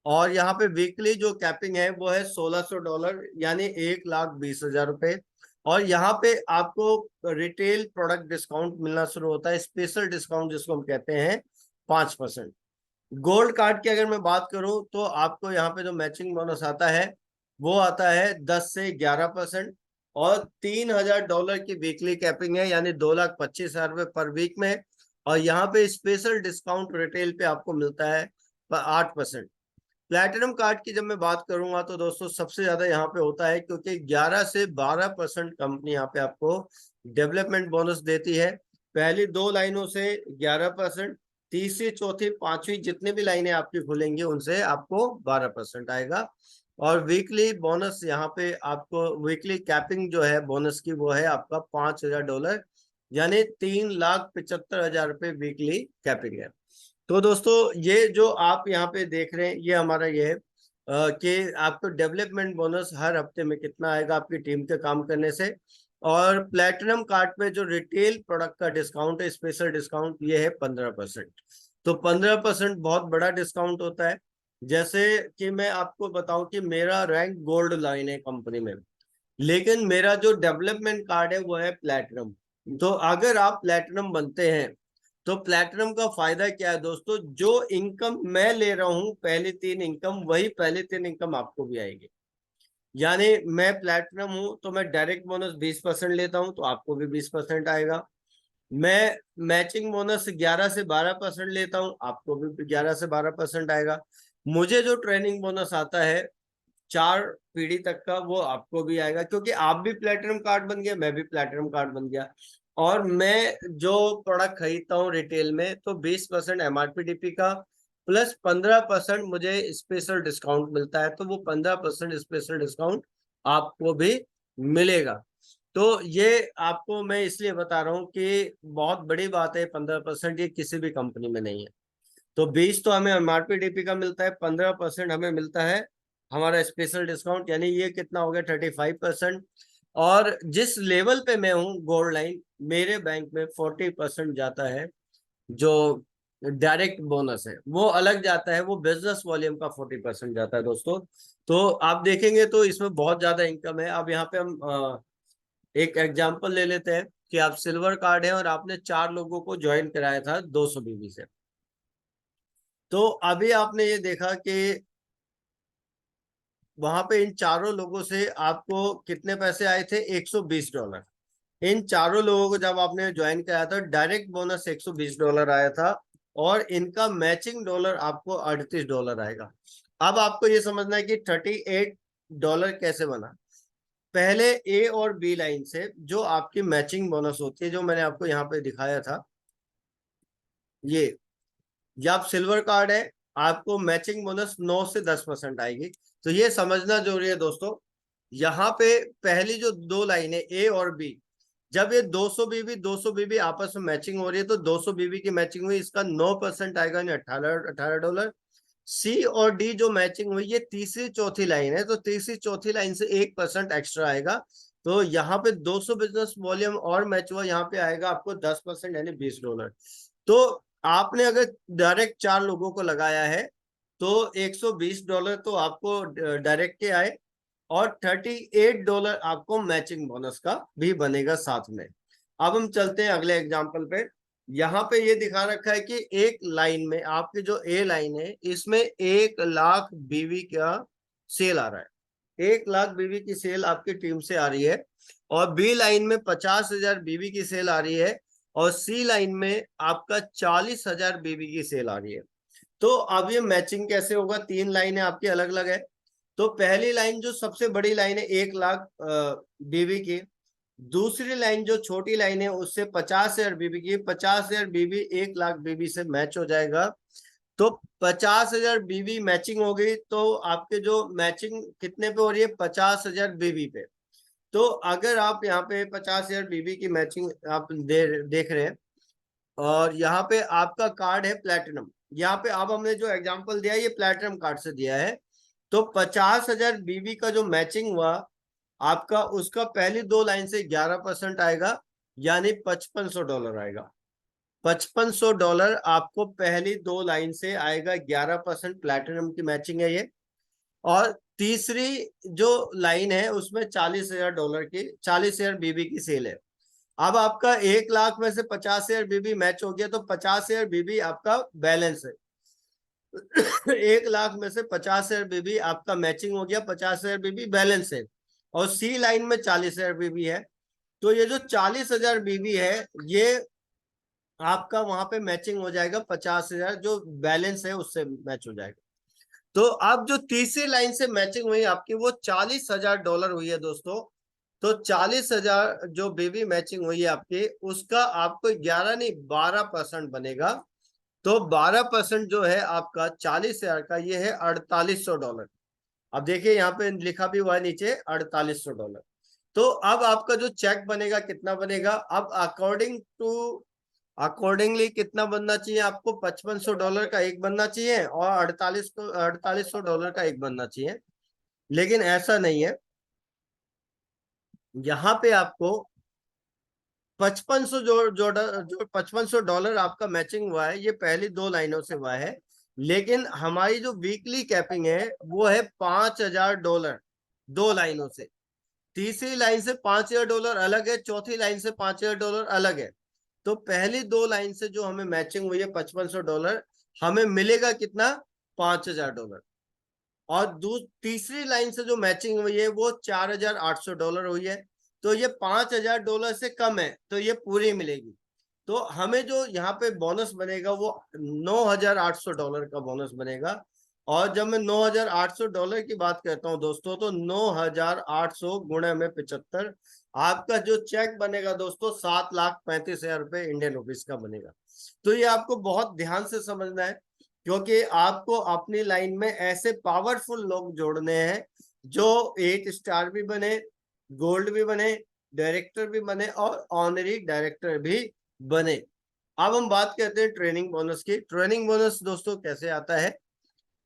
और यहाँ पे वीकली जो कैपिंग है वो है $1,600, यानी 1,20,000 रुपये। और यहाँ पे आपको रिटेल प्रोडक्ट डिस्काउंट मिलना शुरू होता है, स्पेशल डिस्काउंट जिसको हम कहते हैं 5%। गोल्ड कार्ड की अगर मैं बात करूं तो आपको यहाँ पे जो मैचिंग बोनस आता है वो आता है 10 से 11%। और $3,000 की वीकली कैपिंग है, यानी 2,25,000 रुपये पर वीक में। और यहाँ पे स्पेशल डिस्काउंट रिटेल पे आपको मिलता है 8%। प्लैटिनम कार्ड की जब मैं बात करूंगा तो दोस्तों सबसे ज्यादा यहाँ पे होता है, क्योंकि 11 से 12% कंपनी यहाँ पे आपको डेवलपमेंट बोनस देती है। पहली 2 लाइनों से 11%, तीसरी चौथी पांचवी जितनी भी लाइनें आपकी खुलेंगी उनसे आपको 12% आएगा। और वीकली बोनस यहाँ पे आपको वीकली कैपिंग जो है बोनस की वो है आपका $5,000, यानी 3,75,000 रुपये वीकली कैपिंग है। तो दोस्तों ये जो आप यहाँ पे देख रहे हैं ये हमारा ये है कि आपको डेवलपमेंट बोनस हर हफ्ते में कितना आएगा आपकी टीम के काम करने से। और प्लेटिनम कार्ड पे जो रिटेल प्रोडक्ट का डिस्काउंट है, स्पेशल डिस्काउंट, ये है 15%। तो 15% बहुत बड़ा डिस्काउंट होता है। जैसे कि मैं आपको बताऊं कि मेरा रैंक गोल्ड लाइन है कंपनी में, लेकिन मेरा जो डेवलपमेंट कार्ड है वो है प्लैटिनम। तो अगर आप प्लैटिनम बनते हैं तो प्लैटिनम का फायदा क्या है दोस्तों? जो इनकम मैं ले रहा हूं पहली 3 इनकम, वही पहली 3 इनकम आपको भी आएगी। यानी मैं प्लैटिनम हूं तो मैं डायरेक्ट बोनस 20% लेता हूं तो आपको भी 20% आएगा। मैं मैचिंग बोनस 11 से 12% लेता हूं, आपको भी 11 से 12% आएगा। मुझे जो ट्रेनिंग बोनस आता है 4 पीढ़ी तक का, वो आपको भी आएगा, क्योंकि आप भी प्लेटिनम कार्ड बन गया, मैं भी प्लेटिनम कार्ड बन गया। और मैं जो प्रोडक्ट खरीदता हूँ रिटेल में तो 20% MRP/DP का प्लस 15% मुझे स्पेशल डिस्काउंट मिलता है, तो वो 15% स्पेशल डिस्काउंट आपको भी मिलेगा। तो ये आपको मैं इसलिए बता रहा हूँ कि बहुत बड़ी बात है 15%, ये किसी भी कंपनी में नहीं है। तो 20 तो हमें MRP/DP का मिलता है, 15% हमें मिलता है हमारा स्पेशल डिस्काउंट, यानी ये कितना हो गया 35%। और जिस लेवल पे मैं हूँ गोल्ड लाइन, मेरे बैंक में 40% जाता है जो डायरेक्ट बोनस है, वो अलग जाता है, वो बिजनेस वॉल्यूम का 40% जाता है दोस्तों। तो आप देखेंगे तो इसमें बहुत ज्यादा इनकम है। अब यहाँ पे हम एक एग्जाम्पल ले लेते हैं कि आप सिल्वर कार्ड है और आपने 4 लोगों को ज्वाइन कराया था 200 बीबी से। तो अभी आपने ये देखा कि वहां पे इन चारों लोगों से आपको कितने पैसे आए थे, $120। इन चारों लोगों को जब आपने ज्वाइन किया था डायरेक्ट बोनस $120 आया था, और इनका मैचिंग डॉलर आपको $38 आएगा। अब आपको ये समझना है कि $38 कैसे बना। पहले ए और बी लाइन से जो आपकी मैचिंग बोनस होती है, जो मैंने आपको यहाँ पे दिखाया था, ये आप सिल्वर कार्ड है, आपको मैचिंग बोनस 9 से 10% आएगी। तो ये समझना जरूरी है दोस्तों। यहाँ पे पहली जो दो लाइन है ए और बी, जब ये 200 बीबी आपस में मैचिंग हो रही है तो 200 बीबी की मैचिंग हुई, इसका 9% आएगा, यानी $18। सी और डी जो मैचिंग हुई, ये तीसरी चौथी लाइन है, तो तीसरी चौथी लाइन से 1% एक्स्ट्रा आएगा। तो यहाँ पे 200 बिजनेस वॉल्यूम और मैच हुआ, यहाँ पे आएगा आपको 10%, यानी $20। तो आपने अगर डायरेक्ट चार लोगों को लगाया है तो $120 तो आपको डायरेक्ट के आए, और $38 आपको मैचिंग बोनस का भी बनेगा साथ में। अब हम चलते हैं अगले एग्जांपल पे। यहाँ पे ये दिखा रखा है कि एक लाइन में आपकी जो ए लाइन है, इसमें 1 लाख बीवी का सेल आ रहा है। 1 लाख बीवी की सेल आपकी टीम से आ रही है, और बी लाइन में 50,000 बीवी की सेल आ रही है, और सी लाइन में आपका 40,000 बीवी की सेल आ रही है। तो अब ये मैचिंग कैसे होगा, तीन लाइनें आपकी अलग अलग है। तो पहली लाइन जो सबसे बड़ी लाइन है 1 लाख बीवी की, दूसरी लाइन जो छोटी लाइन है उससे 50,000 बीबी की, 50,000 बीबी 1 लाख बीबी से मैच हो जाएगा। तो 50,000 बीबी मैचिंग हो गई, तो आपके जो मैचिंग कितने पे हो रही है, 50,000 बीबी पे। तो अगर आप यहाँ पे 50,000 बीबी की मैचिंग आप देख रहे हैं, और यहाँ पे आपका कार्ड है प्लेटिनम, यहाँ पे अब हमने जो एग्जांपल दिया है ये प्लेटिनम कार्ड से दिया है। तो 50,000 बीबी का जो मैचिंग हुआ आपका, उसका पहली दो लाइन से 11% आएगा, यानी $5500 आएगा। $5500 आपको पहली दो लाइन से आएगा, 11% प्लेटिनम की मैचिंग है ये। और तीसरी जो लाइन है उसमें $40,000 की, 40,000 बीबी की सेल है। अब आपका 1 लाख में से 50,000 बीबी मैच हो गया, तो 50,000 बीबी आपका बैलेंस है। 1 लाख में से 50,000 बीबी आपका मैचिंग हो गया, 50,000 बीबी बैलेंस है, और सी लाइन में 40,000 बीबी है। तो ये जो 40,000 बीबी है, ये आपका वहां पे मैचिंग हो जाएगा, 50,000 जो बैलेंस है उससे मैच हो जाएगा। तो अब जो तीसरी लाइन से मैचिंग हुई आपकी, वो $40,000 हुई है दोस्तों। तो 40,000 जो बेबी मैचिंग हुई है आपकी, उसका आपको 11 नहीं 12% बनेगा। तो 12% जो है आपका 40,000 का, ये है $4800। अब देखिए यहाँ पे लिखा भी हुआ है नीचे $4800। तो अब आपका जो चेक बनेगा कितना बनेगा, अब अकॉर्डिंगली कितना बनना चाहिए आपको, $5500 का एक बनना चाहिए, और $4800 का एक बनना चाहिए। लेकिन ऐसा नहीं है, यहाँ पे आपको 5500 जो $5500 आपका मैचिंग हुआ है, ये पहली दो लाइनों से हुआ है। लेकिन हमारी जो वीकली कैपिंग है वो है $5000 दो लाइनों से। तीसरी लाइन से $5000 अलग है, चौथी लाइन से $5000 अलग है। तो पहली दो लाइन से जो हमें मैचिंग हुई है $5500, हमें मिलेगा कितना, $5000। और तीसरी लाइन से जो मैचिंग हुई है वो $4800 हुई है। तो ये $5000 से कम है, तो ये पूरी मिलेगी। तो हमें जो यहाँ पे बोनस बनेगा वो $9800 का बोनस बनेगा। और जब मैं $9800 की बात करता हूँ दोस्तों, तो 9800 गुणे में 75, आपका जो चेक बनेगा दोस्तों, 7,35,000 इंडियन रुपीज का बनेगा। तो ये आपको बहुत ध्यान से समझना है, क्योंकि आपको अपनी लाइन में ऐसे पावरफुल लोग जोड़ने हैं जो 8 स्टार भी बने, गोल्ड भी बने, डायरेक्टर भी बने, और ऑनरी डायरेक्टर भी बने। अब हम बात करते हैं ट्रेनिंग बोनस की। ट्रेनिंग बोनस दोस्तों कैसे आता है,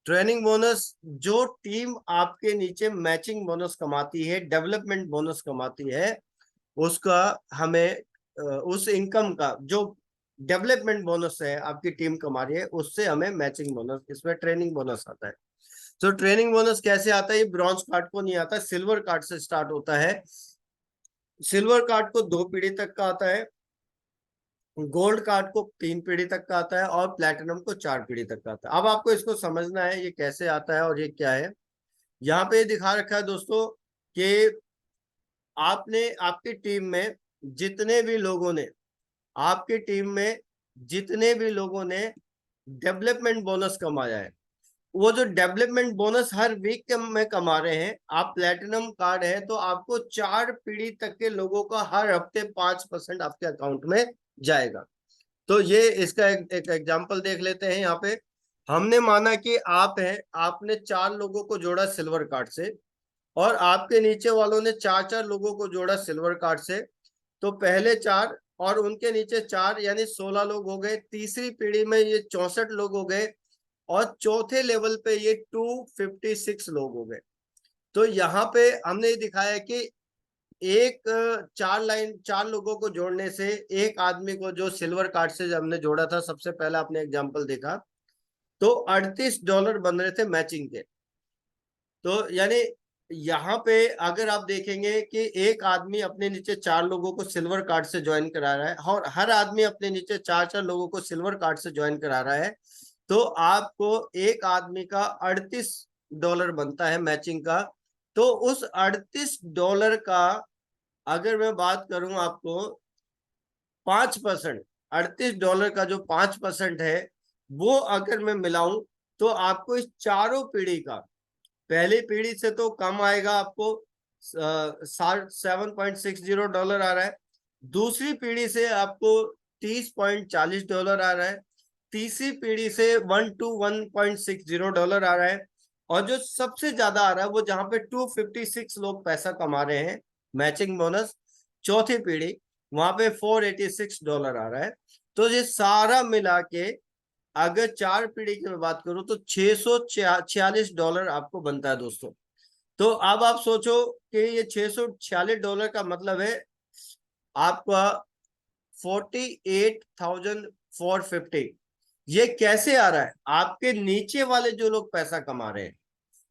ट्रेनिंग बोनस जो टीम आपके नीचे मैचिंग बोनस कमाती है, डेवलपमेंट बोनस कमाती है, उसका हमें उस इनकम का जो डेवलपमेंट बोनस है आपकी टीम कमा रही है, उससे हमें मैचिंग बोनस, इसमें ट्रेनिंग बोनस आता है। तो ट्रेनिंग बोनस कैसे आता है, ये ब्रॉन्ज कार्ड को नहीं आता, सिल्वर कार्ड से स्टार्ट होता है। सिल्वर कार्ड को 2 पीढ़ी तक का आता है। गोल्ड कार्ड को 3 पीढ़ी तक का आता है और प्लेटिनम को 4 पीढ़ी तक का आता है। अब आपको इसको समझना है ये कैसे आता है और ये क्या है। यहाँ पे दिखा रखा है दोस्तों कि आपने आपकी टीम में जितने भी लोगों ने आपकी टीम में जितने भी लोगों ने डेवलपमेंट बोनस कमाया है, वो जो डेवलपमेंट बोनस हर वीक के में कमा रहे हैं, आप प्लेटिनम कार्ड है तो आपको 4 पीढ़ी तक के लोगों का हर हफ्ते 5% आपके अकाउंट में जाएगा। तो ये इसका एक एग्जांपल देख लेते हैं। यहाँ पे हमने माना कि आप हैं, आपने 4 लोगों को जोड़ा सिल्वर कार्ड से और आपके नीचे वालों ने 4 लोगों को जोड़ा सिल्वर कार्ड से। तो पहले 4 और उनके नीचे 4 यानी 16 लोग हो गए। तीसरी पीढ़ी में ये 64 लोग हो गए और चौथे लेवल पे ये 256 लोग हो गए। तो यहाँ पे हमने ये दिखाया कि एक 4 लोगों को जोड़ने से एक आदमी को जो सिल्वर कार्ड से हमने जोड़ा था, सबसे पहला आपने एग्जांपल देखा, तो $38 बन रहे थे मैचिंग के। तो यानी यहाँ पे अगर आप देखेंगे कि एक आदमी अपने नीचे 4 लोगों को सिल्वर कार्ड से ज्वाइन करा रहा है और हर आदमी अपने नीचे 4 लोगों को सिल्वर कार्ड से ज्वाइन करा रहा है, तो आपको एक आदमी का $38 बनता है मैचिंग का। तो उस $38 का अगर मैं बात करूं आपको 5%, $38 का जो 5% है वो अगर मैं मिलाऊं तो आपको इस चारों पीढ़ी का, पहली पीढ़ी से तो कम आएगा, आपको $7.60 आ रहा है। दूसरी पीढ़ी से आपको $30.40 आ रहा है। तीसरी पीढ़ी से 1 to 1.60 आ रहा है। और जो सबसे ज्यादा आ रहा है वो जहां पे 256 लोग पैसा कमा रहे हैं मैचिंग बोनस, चौथी पीढ़ी, वहां पे $486 आ रहा है। तो ये सारा मिला के अगर 4 पीढ़ी की मैं बात करूं तो $646 आपको बनता है दोस्तों। तो अब आप सोचो कि ये $646 का मतलब है आपका 48,450। ये कैसे आ रहा है? आपके नीचे वाले जो लोग पैसा कमा रहे हैं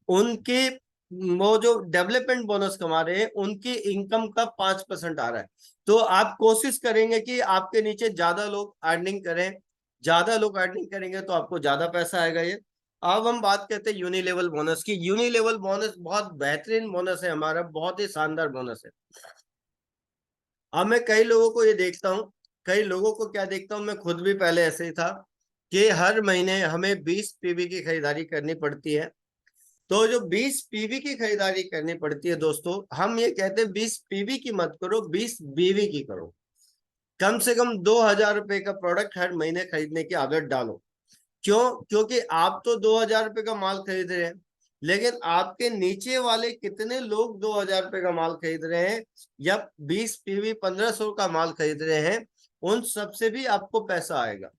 उनके, वो जो डेवलपमेंट बोनस कमा रहे हैं उनकी इनकम का 5% आ रहा है। तो आप कोशिश करेंगे कि आपके नीचे ज्यादा लोग अर्निंग करें, ज्यादा लोग अर्निंग करेंगे तो आपको ज्यादा पैसा आएगा। ये अब हम बात करते हैं यूनिलेवल बोनस की। यूनिलेवल बोनस बहुत बेहतरीन बोनस है हमारा, बहुत ही शानदार बोनस है। अब मैं कई लोगों को ये देखता हूँ, कई लोगों को क्या देखता हूँ, मैं खुद भी पहले ऐसे ही था कि हर महीने हमें 20 पीवी की खरीदारी करनी पड़ती है। तो जो 20 पीवी की खरीदारी करनी पड़ती है दोस्तों, हम ये कहते हैं 20 पीवी की मत करो, 20 बीवी की करो। कम से कम 2,000 रुपए का प्रोडक्ट हर महीने खरीदने की आदत डालो। क्यों? क्योंकि आप तो 2,000 रुपए का माल खरीद रहे हैं, लेकिन आपके नीचे वाले कितने लोग 2,000 रुपए का माल खरीद रहे हैं या 20 पीवी 1,500 का माल खरीद रहे हैं, उन सबसे भी आपको पैसा आएगा।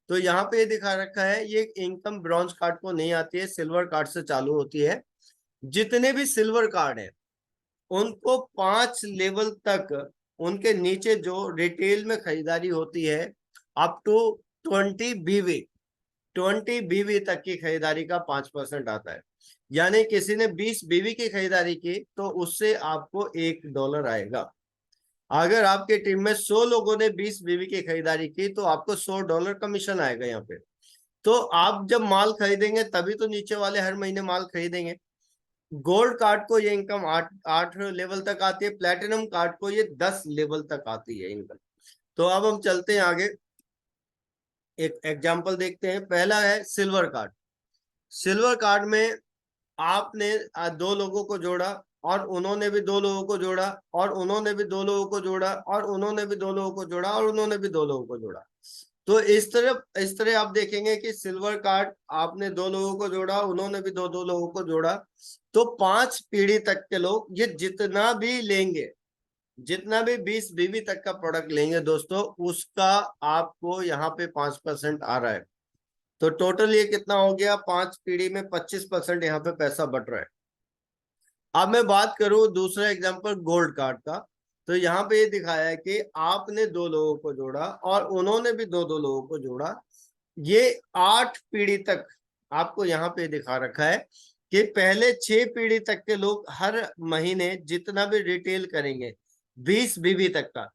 तो यहाँ पे ये दिखा रखा है, ये इनकम ब्रॉन्ज कार्ड को नहीं आती है, सिल्वर कार्ड से चालू होती है। जितने भी सिल्वर कार्ड है उनको 5 लेवल तक, उनके नीचे जो रिटेल में खरीदारी होती है अप टू 20 बीवी, 20 बीवी तक की खरीदारी का 5% आता है। यानी किसी ने 20 बीवी की खरीदारी की तो उससे आपको $1 आएगा। अगर आपके टीम में 100 लोगों ने 20 बीवी की खरीदारी की तो आपको $100 कमीशन आएगा यहाँ पे। तो आप जब माल खरीदेंगे तभी तो नीचे वाले हर महीने माल खरीदेंगे। गोल्ड कार्ड को ये इनकम 8 लेवल तक आती है, प्लेटिनम कार्ड को ये 10 लेवल तक आती है इनकम। तो अब हम चलते हैं आगे, एक एग्जांपल देखते हैं। पहला है सिल्वर कार्ड। सिल्वर कार्ड में आपने 2 लोगों को जोड़ा और उन्होंने भी 2 लोगों को जोड़ा और उन्होंने भी 2 लोगों को जोड़ा और उन्होंने भी 2 लोगों को जोड़ा और उन्होंने भी 2 लोगों को जोड़ा। तो इस तरह आप देखेंगे कि सिल्वर कार्ड आपने 2 लोगों को जोड़ा, उन्होंने भी 2 लोगों को जोड़ा, तो 5 पीढ़ी तक के लोग ये जितना भी लेंगे, जितना भी 20 बीवी तक का प्रोडक्ट लेंगे दोस्तों, उसका आपको यहाँ पे 5% आ रहा है। तो टोटल ये कितना हो गया? 5 पीढ़ी में 25% यहाँ पे पैसा बट रहा है। अब मैं बात करूं दूसरा एग्जांपल गोल्ड कार्ड का, तो यहाँ पे ये दिखाया है कि आपने 2 लोगों को जोड़ा और उन्होंने भी 2 लोगों को जोड़ा। ये 8 पीढ़ी तक आपको यहाँ पे दिखा रखा है कि पहले 6 पीढ़ी तक के लोग हर महीने जितना भी रिटेल करेंगे 20 बीवी तक का,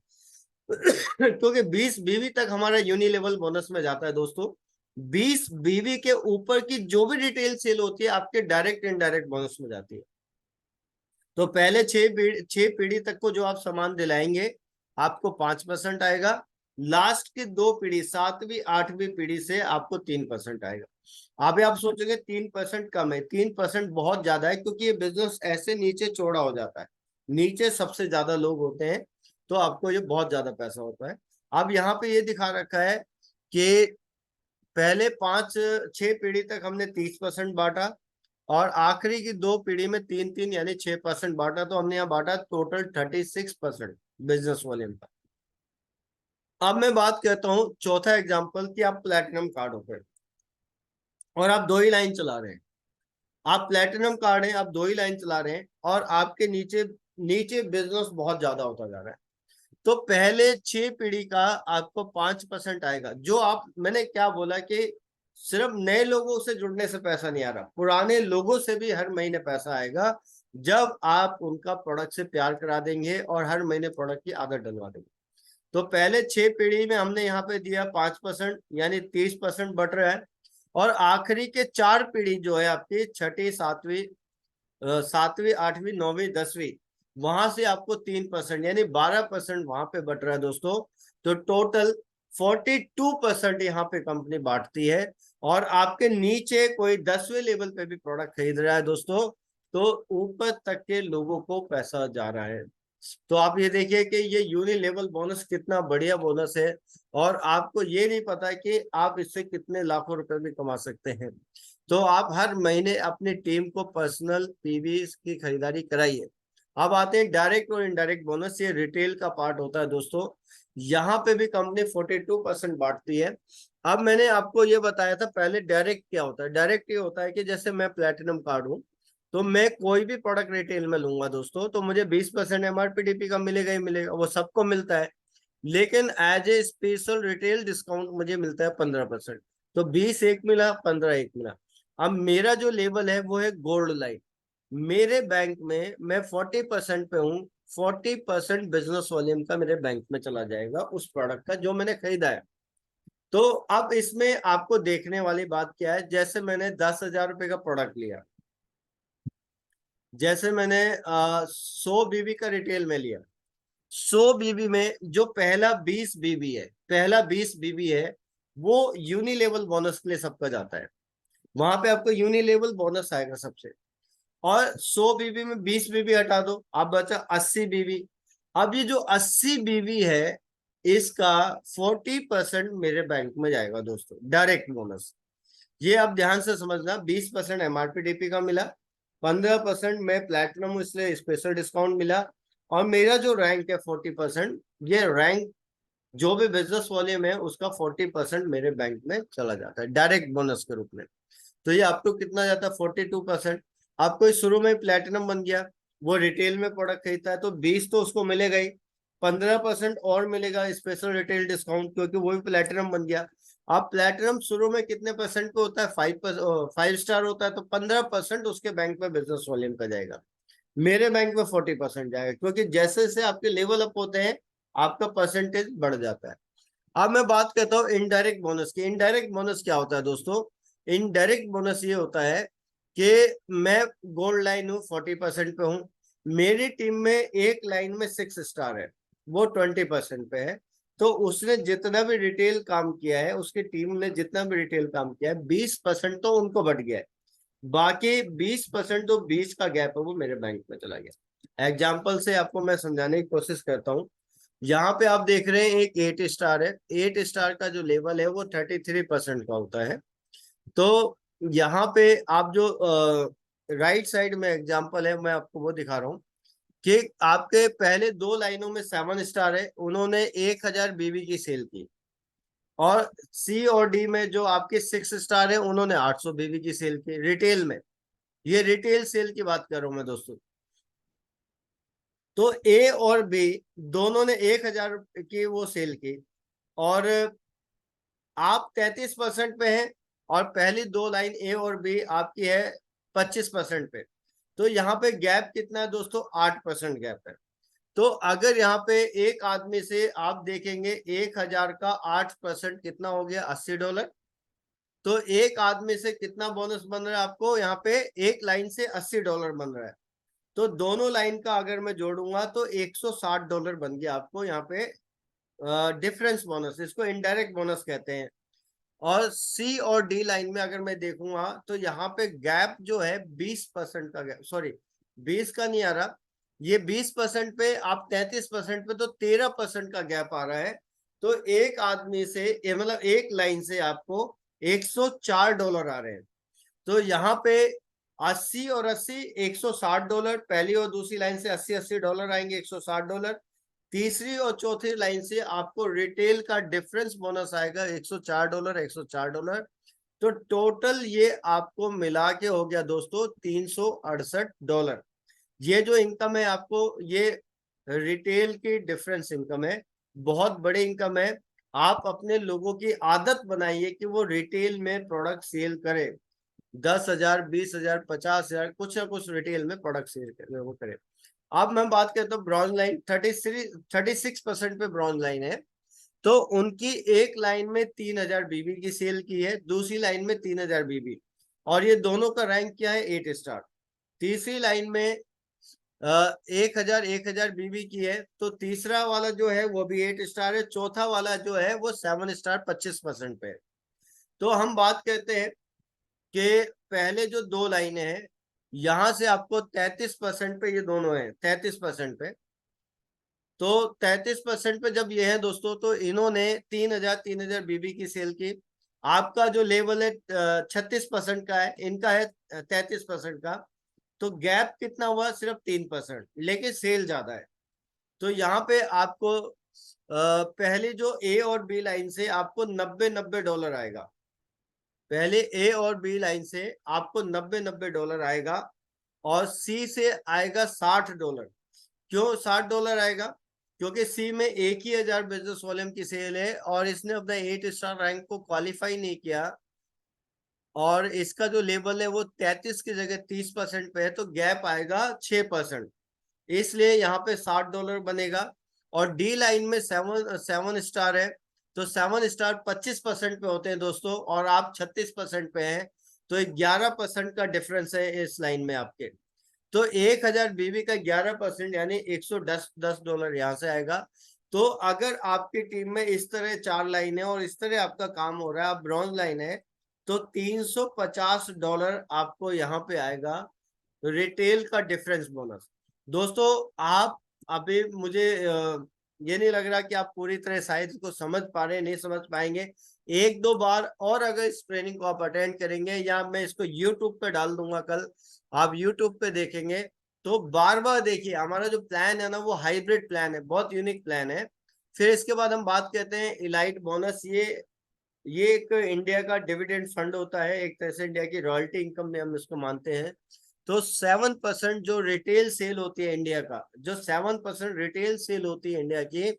क्योंकि 20 बीवी तक हमारा यूनिलेवल बोनस में जाता है दोस्तों। 20 बीवी के ऊपर की जो भी रिटेल सेल होती है आपके डायरेक्ट इनडायरेक्ट बोनस में जाती है। तो पहले 6 पीढ़ी तक को जो आप सामान दिलाएंगे आपको 5% आएगा। लास्ट की 2 पीढ़ी 7वीं 8वीं पीढ़ी से आपको 3% आएगा। अभी आप सोचोगे 3% कम है, 3% बहुत ज्यादा है, क्योंकि ये बिजनेस ऐसे नीचे चौड़ा हो जाता है, नीचे सबसे ज्यादा लोग होते हैं, तो आपको ये बहुत ज्यादा पैसा होता है। अब यहाँ पे ये दिखा रखा है कि पहले 5 6 पीढ़ी तक हमने 30% बांटा, और आखिरी की 2 पीढ़ी में 3 3 यानी 6% बांटा, तो हमने यहाँ बांटा टोटल 36% बिजनेस वॉल्यूम का। अब मैं बात करता हूँ चौथा एग्जांपल कि आप प्लैटिनम कार्ड हो और आप 2 ही लाइन चला रहे हैं। आप प्लैटिनम कार्ड है, आप 2 ही लाइन चला रहे हैं, और आपके नीचे नीचे बिजनेस बहुत ज्यादा होता जा रहा है। तो पहले 6 पीढ़ी का आपको 5% आएगा। जो आप, मैंने क्या बोला कि सिर्फ नए लोगों से जुड़ने से पैसा नहीं आ रहा, पुराने लोगों से भी हर महीने पैसा आएगा, जब आप उनका प्रोडक्ट से प्यार करा देंगे और हर महीने प्रोडक्ट की आदत डलवा देंगे। तो पहले 6 पीढ़ी में हमने यहाँ पे दिया 5%, यानी 30% बट रहा है। और आखिरी के 4 पीढ़ी जो है आपकी, छठी, सातवीं, 8वीं 9वीं 10वीं, वहां से आपको 3% यानी 12% वहां पे बट रहा है दोस्तों। तो टोटल 42% यहाँ पे कंपनी बांटती है। और आपके नीचे कोई 10वें लेवल पे भी प्रोडक्ट खरीद रहा है दोस्तों, तो ऊपर तक के लोगों को पैसा जा रहा है। तो आप ये देखिए कि ये यूनिलेवल बोनस कितना बढ़िया बोनस है, और आपको ये नहीं पता कि आप इससे कितने लाखों रुपए भी कमा सकते हैं। तो आप हर महीने अपनी टीम को पर्सनल पीवी की खरीदारी कराइए। अब आते हैं डायरेक्ट और इनडायरेक्ट बोनस, ये रिटेल का पार्ट होता है दोस्तों। यहाँ पे भी कंपनी 42% बांटती है। अब मैंने आपको ये बताया था पहले डायरेक्ट क्या होता है। डायरेक्ट ये होता है कि जैसे मैं प्लेटिनम कार्ड हूँ, तो मैं कोई भी प्रोडक्ट रिटेल में लूंगा दोस्तों, तो मुझे 20% MRP का मिलेगा ही मिलेगा, वो सबको मिलता है। लेकिन as a special retail discount मुझे मिलता है 15%। तो 20 एक मिला, 15 एक मिला। अब मेरा जो लेवल है वो है गोल्ड लाइन। मेरे बैंक में मैं 40% पे हूँ, 40% बिजनेस वॉल्यूम का मेरे बैंक में चला जाएगा उस प्रोडक्ट का जो मैंने खरीदा है। तो अब इसमें आपको देखने वाली बात क्या है, जैसे मैंने 10,000 रुपए का प्रोडक्ट लिया, जैसे मैंने 100 बीबी का रिटेल में लिया, 100 बीबी में जो पहला 20 बीबी है वो यूनिलेवल बोनस के लिए सबका जाता है। वहां पे आपको यूनिलेवल बोनस आएगा सबसे। और 100 बीबी में 20 बीबी हटा दो, आप बचा 80 बीबी। अब ये जो 80 बीबी है, इसका 40% मेरे बैंक में जाएगा दोस्तों, डायरेक्ट बोनस। ये आप ध्यान से समझना, 20% MRP का मिला, 15% में प्लेटिनम हूं इसलिए स्पेशल डिस्काउंट मिला, और मेरा जो रैंक है 40%, ये रैंक जो भी बिजनेस वॉल्यूम है उसका 40% मेरे बैंक में चला जाता है डायरेक्ट बोनस के रूप में। तो ये आपको कितना जाता है, 42%। आपको शुरू में प्लेटिनम बन गया, वो रिटेल में प्रोडक्ट खरीदता है तो 20 तो उसको मिलेगा ही, 15% और मिलेगा स्पेशल रिटेल डिस्काउंट, क्योंकि वो भी प्लेटिनम बन गया। आप प्लेटिनम शुरू में कितने परसेंट पे होता है, 5 स्टार होता है, तो 15% उसके बैंक में बिजनेस वॉल्यूम का जाएगा। मेरे बैंक में 40% जाएगा, क्योंकि जैसे जैसे आपके लेवल अप होते हैं आपका परसेंटेज बढ़ जाता है। अब मैं बात करता हूँ इनडायरेक्ट बोनस की। इनडायरेक्ट बोनस क्या होता है दोस्तों? इनडायरेक्ट बोनस ये होता है कि मैं गोल्ड लाइन हूँ, 40% पे हूँ, मेरी टीम में एक लाइन में 6 स्टार है, वो 20% पे है। तो उसने जितना भी रिटेल काम किया है, उसकी टीम ने जितना भी रिटेल काम किया है, 20% तो उनको बढ़ गया है। बाकी 20% जो 20 का गैप है वो मेरे बैंक में चला गया। एग्जाम्पल से आपको मैं समझाने की कोशिश करता हूँ। यहाँ पे आप देख रहे हैं एक 8 स्टार है, 8 स्टार का जो लेवल है वो 33% का होता है। तो यहाँ पे आप जो राइट साइड में एग्जाम्पल है मैं आपको वो दिखा रहा हूँ कि आपके पहले 2 लाइनों में 7 स्टार है, उन्होंने 1000 बीबी की सेल की। और सी और डी में जो आपके 6 स्टार है उन्होंने 800 बीबी की सेल की रिटेल में। ये रिटेल सेल की बात कर रहा हूं मैं दोस्तों। तो ए और बी दोनों ने 1000 की वो सेल की, और आप 33% पे हैं, और पहली 2 लाइन ए और बी आपकी है 25% पे। तो यहाँ पे गैप कितना है दोस्तों, 8% गैप है। तो अगर यहाँ पे एक आदमी से आप देखेंगे 1000 का 8% कितना हो गया, $80। तो एक आदमी से कितना बोनस बन रहा है आपको यहाँ पे, एक लाइन से $80 बन रहा है। तो दोनों लाइन का अगर मैं जोड़ूंगा तो $160 बन गया आपको यहाँ पे डिफरेंस बोनस, इसको इनडायरेक्ट बोनस कहते हैं। और सी और डी लाइन में अगर मैं देखूंगा तो यहाँ पे गैप जो है 20% का गैप, सॉरी 20 का नहीं आ रहा, ये 20% पे, आप 33% पे, तो 13% का गैप आ रहा है। तो एक आदमी से मतलब एक लाइन से आपको $104 आ रहे हैं। तो यहाँ पे 80 और 80 $160, पहली और दूसरी लाइन से $80 आएंगे, $160। तीसरी और चौथी लाइन से आपको रिटेल का डिफरेंस बोनस आएगा $104। तो टोटल ये आपको मिला के हो गया दोस्तों $368। ये जो इनकम है आपको, ये रिटेल की डिफरेंस इनकम है, बहुत बड़ी इनकम है। आप अपने लोगों की आदत बनाइए कि वो रिटेल में प्रोडक्ट सेल करे, 10,000, 20,000, 50,000, कुछ ना कुछ रिटेल में प्रोडक्ट सेल करे, वो करे। अब मैं बात करता हूँ ब्रॉन्ज लाइन, 36% पे ब्रॉन्ज लाइन है। तो उनकी एक लाइन में 3,000 बीबी की सेल की है, दूसरी लाइन में 3,000 बीबी, और ये दोनों का रैंक क्या है, 8 स्टार। तीसरी लाइन में 1,000 बीबी की है, तो तीसरा वाला जो है वो भी 8 स्टार है, चौथा वाला जो है वो 7 स्टार 25% पे है। तो हम बात करते हैं कि पहले जो दो लाइनें हैं, यहां से आपको 33% पे, ये दोनों है 33% पे। तो 33% पे जब ये है दोस्तों, तो इन्होंने 3,000 बीबी की सेल की। आपका जो लेवल है 36% का है, इनका है 33% का। तो गैप कितना हुआ, सिर्फ 3%, लेकिन सेल ज्यादा है। तो यहाँ पे आपको पहले जो ए और बी लाइन से आपको $90 आएगा, पहले ए और बी लाइन से आपको $90 आएगा, और सी से आएगा $60। क्यों $60 आएगा, क्योंकि सी में 1,000 बिजनेस वॉल्यूम की सेल है, और इसने अपना 8 स्टार रैंक को क्वालिफाई नहीं किया, और इसका जो लेवल है वो 33 की जगह 30% पे है, तो गैप आएगा 6%, इसलिए यहाँ पे $60 बनेगा। और डी लाइन में 7 स्टार है, तो 7 स्टार 25% पे होते हैं दोस्तों, और आप 36% पे हैं, तो 11% का डिफरेंस है इस लाइन में आपके। तो 1,000 बीबी का 11% यानी $110 यहाँ से आएगा। तो अगर आपकी टीम में इस तरह 4 लाइन है और इस तरह आपका काम हो रहा है, आप ब्रॉन्ज लाइन है, तो $350 आपको यहाँ पे आएगा रिटेल का डिफरेंस बोनस। दोस्तों आप अभी मुझे ये नहीं लग रहा कि आप पूरी तरह साइंस को समझ पा रहे हैं, नहीं समझ पाएंगे। एक दो बार और अगर इस ट्रेनिंग को आप अटेंड करेंगे, या मैं इसको यूट्यूब पे डाल दूंगा कल, आप यूट्यूब पे देखेंगे, तो बार बार देखिए। हमारा जो प्लान है ना, वो हाइब्रिड प्लान है, बहुत यूनिक प्लान है। फिर इसके बाद हम बात करते हैं इलाइट बोनस। ये एक इंडिया का डिविडेंड फंड होता है, एक तरह से इंडिया की रॉयल्टी इनकम में हम इसको मानते हैं। तो 7% जो रिटेल सेल होती है इंडिया का, जो 7% रिटेल सेल होती है इंडिया की,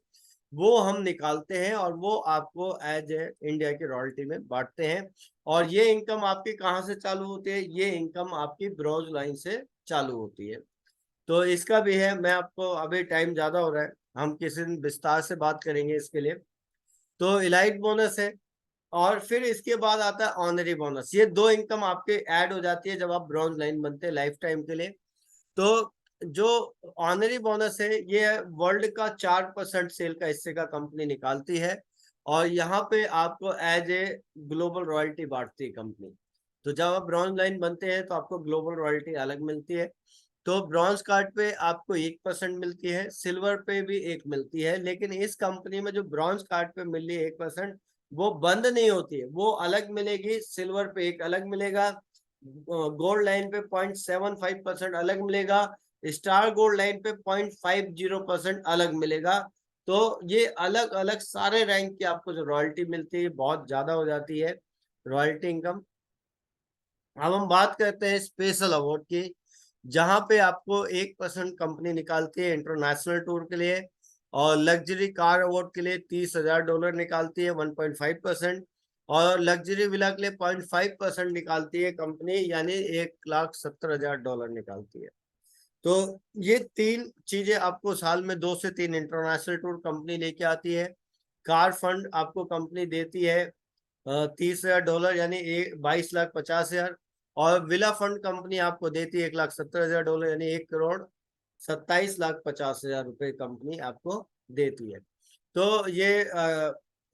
वो हम निकालते हैं, और वो आपको एज ए इंडिया की रॉयल्टी में बांटते हैं। और ये इनकम आपकी कहाँ से चालू होती है, ये इनकम आपकी ब्रॉन्ज लाइन से चालू होती है। तो इसका भी है, मैं आपको, अभी टाइम ज्यादा हो रहा है, हम किसी दिन विस्तार से बात करेंगे इसके लिए। तो इलाइट बोनस है, और फिर इसके बाद आता है ऑनरी बोनस। ये दो इनकम आपके ऐड हो जाती है जब आप ब्रॉन्ज लाइन बनते हैं लाइफ टाइम के लिए। तो जो ऑनरी बोनस है, ये वर्ल्ड का 4% सेल का हिस्से का कंपनी निकालती है, और यहाँ पे आपको एज ए ग्लोबल रॉयल्टी बांटती है कंपनी। तो जब आप ब्रॉन्ज लाइन बनते हैं तो आपको ग्लोबल रॉयल्टी अलग मिलती है। तो ब्रॉन्ज कार्ड पे आपको 1% मिलती है, सिल्वर पे भी 1 मिलती है, लेकिन इस कंपनी में जो ब्रॉन्ज कार्ड पे मिल रही है 1%, वो बंद नहीं होती है, वो अलग मिलेगी। सिल्वर पे 1 अलग मिलेगा, गोल्ड लाइन पे 0.75% अलग मिलेगा, स्टार गोल्ड लाइन पे 0.50% अलग मिलेगा। तो ये अलग अलग सारे रैंक की आपको जो रॉयल्टी मिलती है बहुत ज्यादा हो जाती है रॉयल्टी इनकम। अब हम बात करते हैं स्पेशल अवार्ड की, जहां पे आपको 1% कंपनी निकालती है इंटरनेशनल टूर के लिए, और लग्जरी कार अवार्ड के लिए $30,000 निकालती है 1.5%, और लग्जरी विला के लिए 0.5% निकालती है कंपनी, यानी $1,70,000 निकालती है। तो ये 3 चीजें आपको साल में 2 से 3 इंटरनेशनल टूर कंपनी लेके आती है। कार फंड आपको कंपनी देती है $30,000 यानी 22,50,000। और विला फंड कंपनी आपको देती है $1,70,000 यानी 1,27,50,000 रुपए कंपनी आपको देती है। तो ये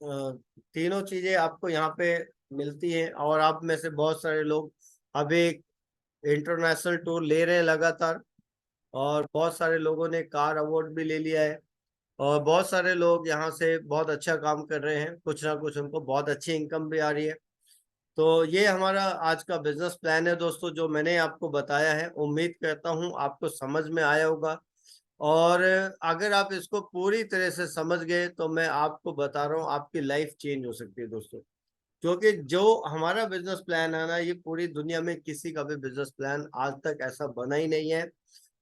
तीनों चीजें आपको यहाँ पे मिलती हैं। और आप में से बहुत सारे लोग अभी इंटरनेशनल टूर ले रहे हैं लगातार, और बहुत सारे लोगों ने कार अवार्ड भी ले लिया है, और बहुत सारे लोग यहाँ से बहुत अच्छा काम कर रहे हैं, कुछ ना कुछ उनको बहुत अच्छी इनकम भी आ रही है। तो ये हमारा आज का बिजनेस प्लान है दोस्तों, जो मैंने आपको बताया है। उम्मीद करता हूँ आपको समझ में आया होगा, और अगर आप इसको पूरी तरह से समझ गए तो मैं आपको बता रहा हूँ आपकी लाइफ चेंज हो सकती है दोस्तों। क्योंकि जो हमारा बिजनेस प्लान है ना, ये पूरी दुनिया में किसी का भी बिजनेस प्लान आज तक ऐसा बना ही नहीं है।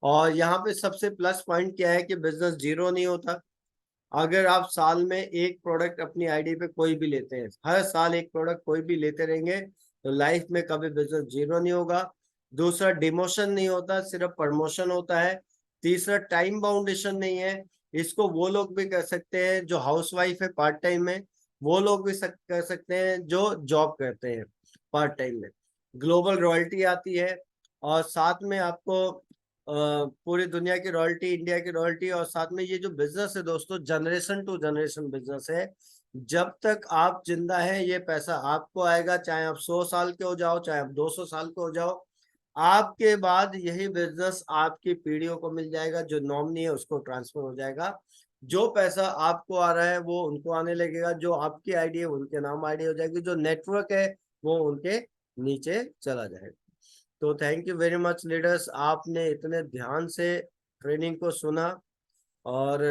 और यहाँ पे सबसे प्लस पॉइंट क्या है कि बिजनेस जीरो नहीं होता। अगर आप साल में एक प्रोडक्ट अपनी आईडी पे कोई भी लेते हैं, हर साल एक प्रोडक्ट कोई भी लेते रहेंगे, तो लाइफ में कभी बिजनेस जीरो नहीं होगा। दूसरा, डिमोशन नहीं होता, सिर्फ प्रमोशन होता है। तीसरा, टाइम बाउंडेशन नहीं है। इसको वो लोग भी कर सकते हैं जो हाउसवाइफ है पार्ट टाइम में, वो लोग भी कर सकते हैं जो जॉब करते हैं पार्ट टाइम में। ग्लोबल रॉयल्टी आती है, और साथ में आपको पूरी दुनिया की रॉयल्टी, इंडिया की रॉयल्टी, और साथ में ये जो बिजनेस है दोस्तों, जनरेशन टू जनरेशन बिजनेस है। जब तक आप जिंदा हैं ये पैसा आपको आएगा, चाहे आप 100 साल के हो जाओ, चाहे आप 200 साल के हो जाओ। आपके बाद यही बिजनेस आपकी पीढ़ियों को मिल जाएगा, जो नॉमिनी है उसको ट्रांसफर हो जाएगा। जो पैसा आपको आ रहा है वो उनको आने लगेगा, जो आपकी आईडी है उनके नाम आईडी हो जाएगी, जो नेटवर्क है वो उनके नीचे चला जाएगा। तो thank you very much leaders, आपने इतने ध्यान से ट्रेनिंग को सुना। और